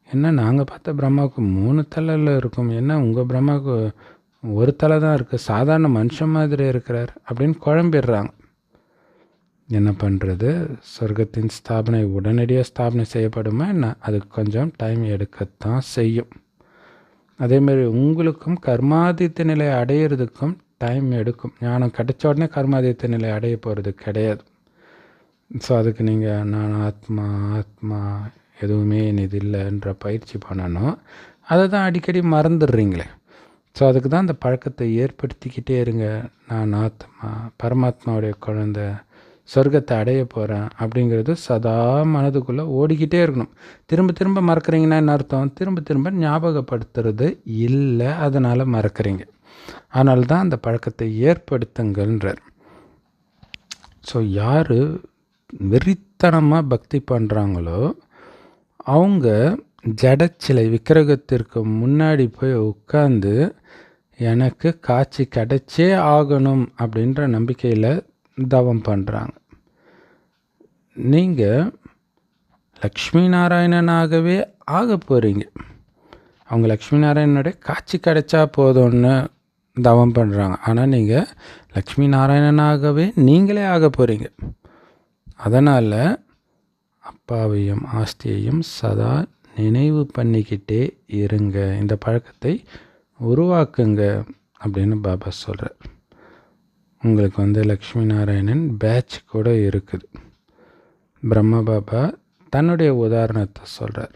என்ன, நாங்கள் பார்த்த பிரம்மாவுக்கு 3 தலையில் இருக்கும், என்ன உங்கள் பிரம்மாவுக்கு 1 தலை தான் இருக்குது, சாதாரண மனுஷன் மாதிரி இருக்கிறார் அப்படின்னு குழம்பிடுறாங்க. என்ன பண்ணுறது, சொர்க்கத்தின் ஸ்தாபனை உடனடியாக ஸ்தாபனை செய்யப்படுமா என்ன? அதுக்கு கொஞ்சம் டைம் எடுக்கத்தான் செய்யும். அதேமாரி உங்களுக்கும் கர்மாதித்த நிலை அடையிறதுக்கும் டைம் எடுக்கும். ஞானம் கிடைச்ச உடனே கர்மாதித்த நிலை அடைய போகிறது கிடையாது. ஸோ அதுக்கு நீங்கள் நான் ஆத்மா ஆத்மா எதுவுமே இது இல்லைன்ற பயிற்சி பண்ணணும். அதை தான் அடிக்கடி மறந்துடுறீங்களே. ஸோ அதுக்கு தான் அந்த பழக்கத்தை ஏற்படுத்திக்கிட்டே இருங்க. நான் ஆத்மா, பரமாத்மாவுடைய குழந்தை, சொர்க்கத்தை அடைய போகிறேன் அப்படிங்கிறது சதா மனதுக்குள்ளே ஓடிக்கிட்டே இருக்கணும். திரும்ப திரும்ப மறக்கிறீங்கன்னா என்ன அர்த்தம்? திரும்ப திரும்ப ஞாபகப்படுத்துறது இல்லை, அதனால் மறக்கிறீங்க. அதனால தான் அந்த பழக்கத்தை ஏற்படுத்துங்கள்ன்றார். ஸோ யார் வெறித்தனமாக பக்தி பண்ணுறாங்களோ அவங்க ஜடச்சிலை விக்கிரகத்திற்கு முன்னாடி போய் உட்காந்து எனக்கு காட்சி கிடைச்சே ஆகணும் அப்படின்ற நம்பிக்கையில் தவம் பண்ணுறாங்க. நீங்கள் லக்ஷ்மி நாராயணனாகவே ஆக போகிறீங்க. அவங்க லக்ஷ்மி நாராயணனுடைய காட்சி கிடைச்சா போதும்னு தவம் பண்ணுறாங்க. ஆனால் நீங்கள் லக்ஷ்மி நாராயணனாகவே நீங்களே ஆக போகிறீங்க. அதனால் அப்பாவையும் ஆஸ்தியையும் சதா நினைவு பண்ணிக்கிட்டே இருங்க, இந்த பழக்கத்தை உருவாக்குங்க அப்படின்னு பாபா சொல்கிறார். உங்களுக்கு லக்ஷ்மி நாராயணன் பேட்ச் கூட இருக்குது. பிரம்ம பாபா தன்னுடைய உதாரணத்தை சொல்கிறார்.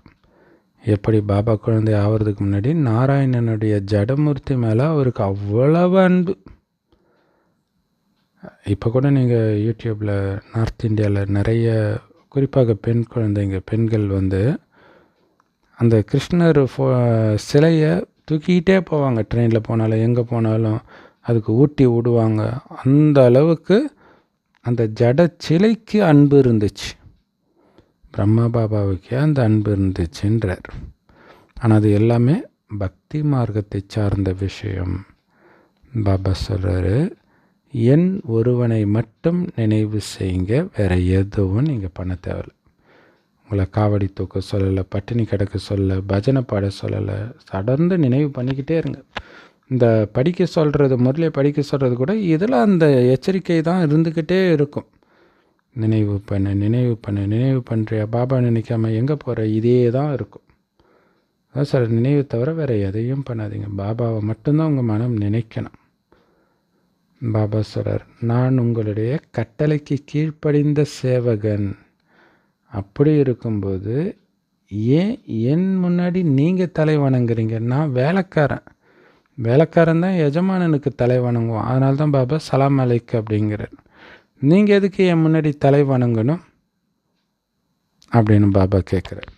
எப்படி பாபா குழந்தை ஆகிறதுக்கு முன்னாடி நாராயணனுடைய ஜடமூர்த்தி மேலே அவருக்கு அவ்வளவு அன்பு. இப்போ கூட நீங்கள் யூடியூப்பில் நார்த் இந்தியாவில் நிறைய, குறிப்பாக பெண்கள் அந்த கிருஷ்ணர் சிலையை தூக்கிக்கிட்டே போவாங்க. ட்ரெயினில் போனாலும் எங்கே போனாலும் அதுக்கு ஊட்டி விடுவாங்க. அந்த அளவுக்கு அந்த ஜட சிலைக்கு அன்பு இருந்துச்சு. பிரம்மா பாபாவுக்கே அந்த அன்பு இருந்துச்சுன்றார். ஆனால் அது எல்லாமே பக்தி மார்க்கத்தை சார்ந்த விஷயம். பாபா சொல்கிறாரு, என் ஒருவனை மட்டும் நினைவு செய்யுங்க, வேறு எதுவும் நீங்கள் பண்ண தேவையில்லை. உங்களை காவடி தூக்க சொல்லலை, பட்டினி கிடக்க சொல்லலை, பஜனை பாட சொல்லலை. தொடர்ந்து நினைவு பண்ணிக்கிட்டே இருங்க. இந்த படிக்க சொல்கிறது, முரளியை படிக்க சொல்கிறது கூட இதில் அந்த எச்சரிக்கை தான் இருந்துக்கிட்டே இருக்கும். நினைவு பண்ணுறியா, பாபா நினைக்காம எங்கே போகிற, இதே தான் இருக்கும். அதான் சார், நினைவு தவிர வேறு எதையும் பண்ணாதீங்க. பாபாவை மட்டும்தான் உங்கள் மனம் நினைக்கணும். பாபா சொல்கிறார், நான் உங்களுடைய கட்டளைக்கு கீழ்ப்படிந்த சேவகன். அப்படி இருக்கும்போது ஏன் என் முன்னாடி நீங்கள் தலை வணங்குறீங்க? நான் வேலைக்காரன் தான் எஜமானனுக்கு தலை வணங்குவோம். அதனால தான் பாபா சலாம் அலைக்கு அப்படிங்கிறார். நீங்கள் எதுக்கு என் முன்னாடி தலை வணங்கணும் அப்படின்னு பாபா கேட்குறார்.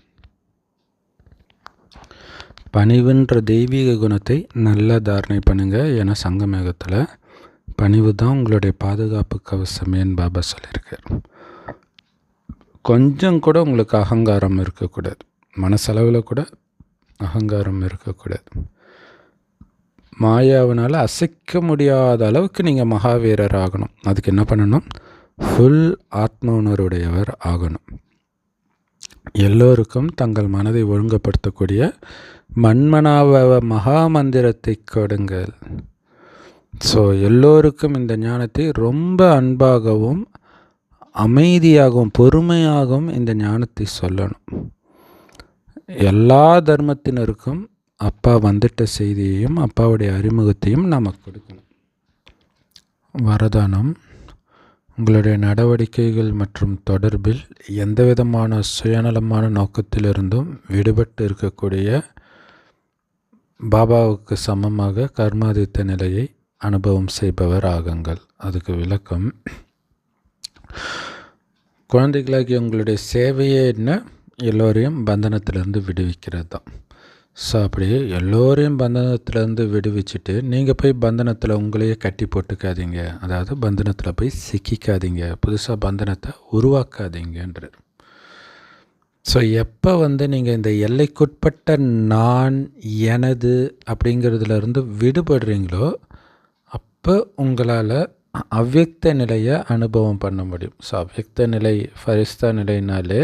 பணிவுன்ற தெய்வீக குணத்தை நல்லா தாரணை பண்ணுங்கள். ஏன்னா சங்கமேகத்தில் பணிவு தான் உங்களுடைய பாதுகாப்பு கவசமேன்னு பாபா சொல்லியிருக்கார். கொஞ்சம் கூட உங்களுக்கு அகங்காரம் இருக்கக்கூடாது. மனசளவில் கூட அகங்காரம் இருக்கக்கூடாது. மாயாவினால் அசைக்க முடியாத அளவுக்கு நீங்கள் மகாவீரர் ஆகணும். அதுக்கு என்ன பண்ணணும்? ஃபுல் ஆத்ம உணர்வுடையவர் ஆகணும். எல்லோருக்கும் தங்கள் மனதை ஒழுங்குபடுத்தக்கூடிய மன்மனாபவ மகா மந்திரத்தை கொடுங்கள். ஸோ எல்லோருக்கும் இந்த ஞானத்தை ரொம்ப அன்பாகவும் அமைதியாகவும் பொறுமையாகவும் இந்த ஞானத்தை சொல்லணும். எல்லா தர்மத்தினருக்கும் அப்பா வந்துட்ட செய்தியையும் அப்பாவுடைய அறிமுகத்தையும் நாம் கொடுக்கணும். வரதானம், உங்களுடைய நடவடிக்கைகள் மற்றும் தொடர்பில் எந்த விதமான சுயநலமான நோக்கத்திலிருந்தும் விடுபட்டு இருக்கக்கூடிய பாபாவுக்கு சமமாக கர்மாதித்த நிலையை அனுபவம் செய்பவர் ஆகுங்கள். அதுக்கு விளக்கம், குழந்தைகளாகி உங்களுடைய சேவையே என்ன? எல்லோரையும் பந்தனத்திலேருந்து விடுவிக்கிறது தான். ஸோ அப்படி எல்லோரையும் பந்தனத்திலேருந்து விடுவிச்சுட்டு நீங்கள் போய் பந்தனத்தில் உங்களையே கட்டி போட்டுக்காதீங்க. அதாவது பந்தனத்தில் போய் சிக்கிக்காதீங்க, புதுசாக பந்தனத்தை உருவாக்காதீங்கன்றார். ஸோ எப்போ நீங்கள் இந்த எல்லைக்குட்பட்ட நான், எனது அப்படிங்கிறதுலேருந்து விடுபடுறீங்களோ அப்போ உங்களால் அவ்யக்த நிலையை அனுபவம் பண்ண முடியும். ஸோ அவ்யக்த நிலை, ஃபரிஸ்தா நிலைனாலே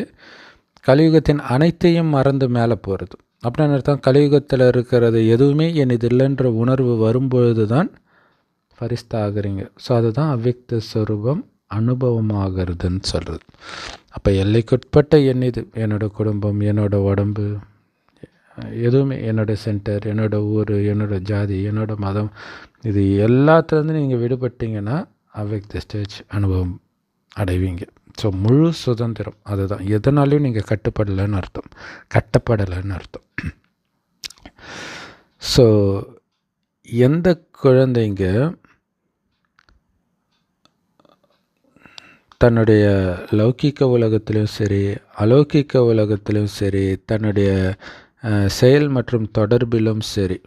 கலியுகத்தின் அனைத்தையும் மறந்து மேலே போகிறது. அப்படின்னு அர்த்தம், கலியுகத்தில் இருக்கிறது எதுவுமே எனது இல்லைன்ற உணர்வு வரும்பொழுது தான் ஃபரிஸ்தா ஆகுறீங்க. ஸோ அதுதான் அவ்யக்த ஸ்வரூபம், அனுபவமாகிறதுன்னு சொல்கிறது. அப்போ எல்லைக்குட்பட்ட இது என்னோடய குடும்பம், என்னோடய உடம்பு, எதுவுமே, என்னோடய சென்டர், என்னோடய ஊர், என்னோடய ஜாதி, என்னோடய மதம், இது எல்லாத்துலேருந்து நீங்கள் விடுபட்டீங்கன்னா அவ்யக்த ஸ்டேஜ் அனுபவம் அடைவீங்க. ஸோ முழு சுதந்திரம். அதுதான், எதனாலையும் நீங்கள் கட்டப்படலைன்னு அர்த்தம். ஸோ எந்த குழந்தைங்க தன்னுடைய லௌகிக்க உலகத்திலும் சரி, அலௌகிக்க உலகத்திலும் சரி, தன்னுடைய செயல் மற்றும் தொடர்பிலும் சரி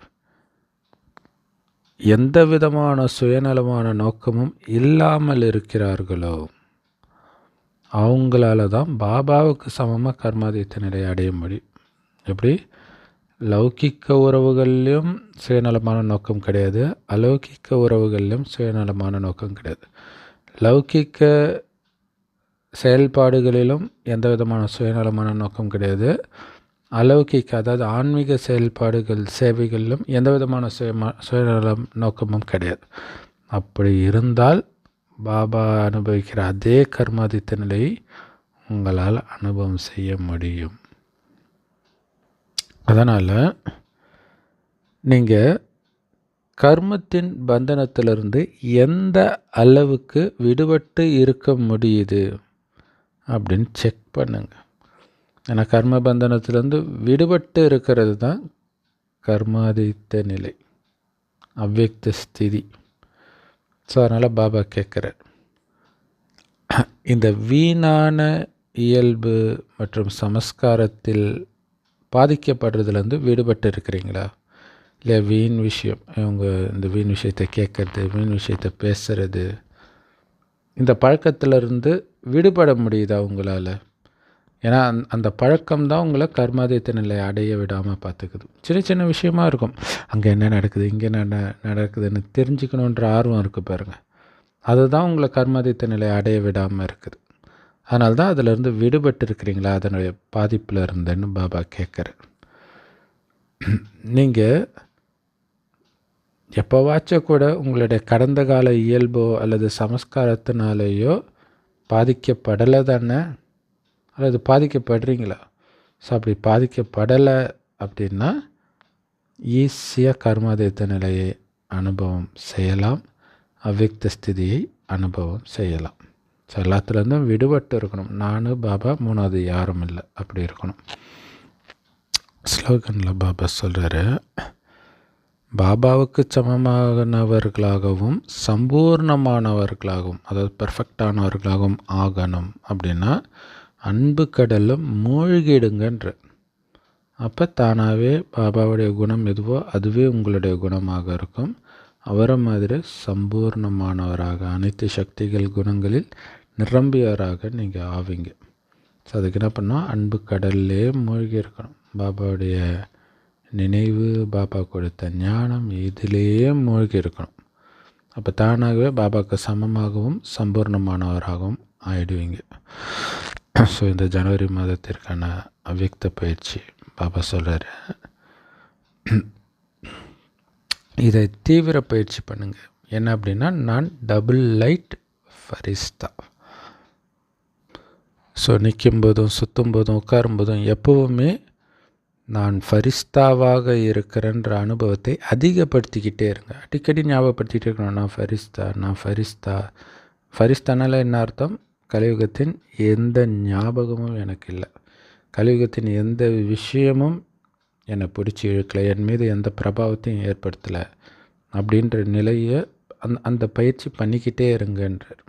எந்த விதமான சுயநலமான நோக்கமும் இல்லாமல் இருக்கிறார்களோ அவங்களால தான் பாபாவுக்கு சமமாக கர்மாதீத்த நிலையை அடைய முடியும். எப்படி? லௌகிக்க உறவுகள்லையும் சுயநலமான நோக்கம் கிடையாது, அலௌகிக்க உறவுகள்லையும் சுயநலமான நோக்கம் கிடையாது. லௌகிக்க செயல்பாடுகளிலும் எந்த விதமான சுயநலமான நோக்கம் கிடையாது. அலௌகிக்க, அதாவது ஆன்மீக செயல்பாடுகள், சேவைகளிலும் எந்த விதமான சுயநலம் நோக்கமும் கிடையாது. அப்படி இருந்தால் பாபா அனுபவிக்கிற அதே கர்மாதித்த நிலையை உங்களால் அனுபவம் செய்ய முடியும். அதனால் நீங்கள் கர்மத்தின் பந்தனத்திலிருந்து எந்த அளவுக்கு விடுபட்டு இருக்க முடியுது அப்படின்னு செக் பண்ணுங்க. ஏன்னா கர்ம பந்தனத்திலேருந்து விடுபட்டு இருக்கிறது தான் கர்மாதீத்த நிலை, அவ்யக்த ஸ்திதி. ஸோ அதனால் பாபா கேட்குறார், இந்த வீணான இயல்பு மற்றும் சமஸ்காரத்தில் பாதிக்கப்படுறதுலேருந்து விடுபட்டு இருக்கிறீங்களா? இல்லை வீண் விஷயம், இவங்க இந்த வீண் விஷயத்தை கேட்குறது, வீண் விஷயத்தை பேசுகிறது, இந்த பழக்கத்திலிருந்து விடுபட முடியுதா உங்களால்? ஏன்னா அந்த பழக்கம்தான் உங்களை கர்மாதீத்த நிலையை அடைய விடாமல் பார்த்துக்குது. சின்ன சின்ன விஷயமா இருக்கும், அங்கே என்ன நடக்குது, இங்கே என்ன நடக்குதுன்னு தெரிஞ்சுக்கணுன்ற ஆர்வம் இருக்குது பாருங்கள், அதுதான் உங்களை கர்மாதீத்த நிலையை அடைய விடாமல் இருக்குது. அதனால தான் அதிலிருந்து விடுபட்டு இருக்கிறீங்களா அதனுடைய பாதிப்பில் இருந்தேன்னு பாபா கேட்குறேன். நீங்கள் எப்போவாச்சும் கூட உங்களுடைய கடந்த கால இயல்போ அல்லது சமஸ்காரத்தினாலேயோ பாதிக்கப்படலை தானே, அல்லது பாதிக்கப்படுறீங்களா? ஸோ அப்படி பாதிக்கப்படலை அப்படின்னா ஈஸியாக கர்மாதீத்த நிலையை அனுபவம் செய்யலாம், அவ்யக்த ஸ்திதியை அனுபவம் செய்யலாம். ஸோ எல்லாத்துலேருந்தும் விடுபட்டு இருக்கணும். நான் பாபா, மூணாவது யாரும் இல்லை, அப்படி இருக்கணும். ஸ்லோகனில் பாபா சொல்கிறாரு, பாபாவுக்கு சமமானவர்களாகவும் சம்பூர்ணமானவர்களாகவும், அதாவது பெர்ஃபெக்டானவர்களாகவும் ஆகணும். அப்படின்னா அன்பு கடலில் மூழ்கிடுங்கன்ற. அப்போ தானாகவே பாபாவுடைய குணம் எதுவோ அதுவே உங்களுடைய குணமாக இருக்கும். அவரை மாதிரி சம்பூர்ணமானவராக, அனைத்து சக்திகள் குணங்களில் நிரம்பியவராக நீங்கள் ஆவீங்க. ஸோ அதுக்கு என்ன பண்ணால் அன்பு கடல்லே மூழ்கி இருக்கணும். பாபாவுடைய நினைவு, பாபா கொடுத்த ஞானம், இதிலேயே மூழ்கி இருக்கணும். அப்போ தானாகவே பாபாவுக்கு சமமாகவும் சம்பூர்ணமானவராகவும் ஆயிடுவீங்க. ஸோ இந்த ஜனவரி மாதத்திற்கான அவ்யக்த பயிற்சி பாபா சொல்கிறாரு, இதை தீவிர பயிற்சி பண்ணுங்கள். என்ன அப்படின்னா, நான் டபுள் லைட் ஃபரிஸ்தா. ஸோ நிற்கும்போதும் சுற்றும்போதும் உட்காரும்போதும் எப்போவுமே நான் ஃபரிஸ்தாவாக இருக்கிறேன்ற அனுபவத்தை அதிகப்படுத்திக்கிட்டே இருங்க. அடிக்கடி ஞாபகப்படுத்திகிட்டே இருக்கணும், நான் ஃபரிஸ்தா, நான் ஃபரிஸ்தா. ஃபரிஸ்தானால என்ன அர்த்தம்? கலியுகத்தின் எந்த ஞாபகமும் எனக்கு இல்லை, கலியுகத்தின் எந்த விஷயமும் என்னை பிடிச்சி இழுக்கலை, என் மீது எந்த பிரபாவத்தையும் ஏற்படுத்தலை அப்படின்ற நிலையை அந்த பயிற்சி பண்ணிக்கிட்டே இருங்கன்றார்.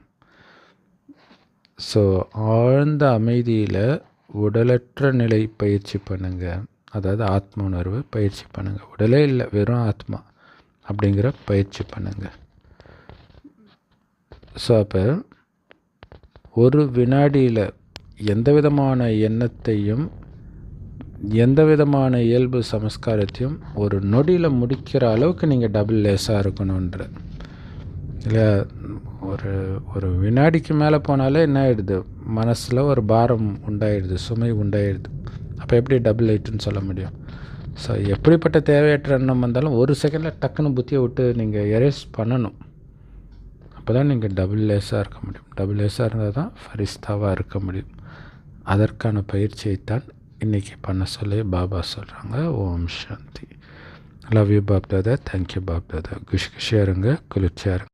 ஸோ ஆழ்ந்த அமைதியில் உடலற்ற நிலை பயிற்சி பண்ணுங்கள், அதாவது ஆத்ம உணர்வு பயிற்சி பண்ணுங்கள். உடலே இல்லை, வெறும் ஆத்மா அப்படிங்கிற பயிற்சி பண்ணுங்கள். ஸோ அப்போ ஒரு வினாடியில் எந்த விதமான எண்ணத்தையும் எந்த விதமான இயல்பு சமஸ்காரத்தையும் ஒரு நொடியில் முடிக்கிற அளவுக்கு நீங்கள் டபுள் லேஸாக இருக்கணுன்ற. இல்லை, ஒரு வினாடிக்கு மேலே போனாலே என்ன ஆகிடுது, மனசில் ஒரு பாரம் உண்டாயிடுது, சுமை உண்டாயிடுது. அப்போ எப்படி டபுள் லைட்டுன்னு சொல்ல முடியும்? ஸோ எப்படிப்பட்ட தேவையற்ற எண்ணம் வந்தாலும் ஒரு செகண்டில் டக்குன்னு புத்தியை விட்டு நீங்கள் எரேஸ் பண்ணணும். அப்போ தான் நீங்கள் டபுள் லேஸாக இருக்க முடியும். டபுள் லேஸாக இருந்தால் தான் ஃபரிஸ்தாவாக இருக்க முடியும். அதற்கான பயிற்சியைத்தான் இன்றைக்கி பண்ண சொல்லி பாபா சொல்கிறாங்க. Om Shanti. Love you Bap Dada. Thank you Bap Dada. குஷியாக இருங்க, குளிர்ச்சியாக இருங்க.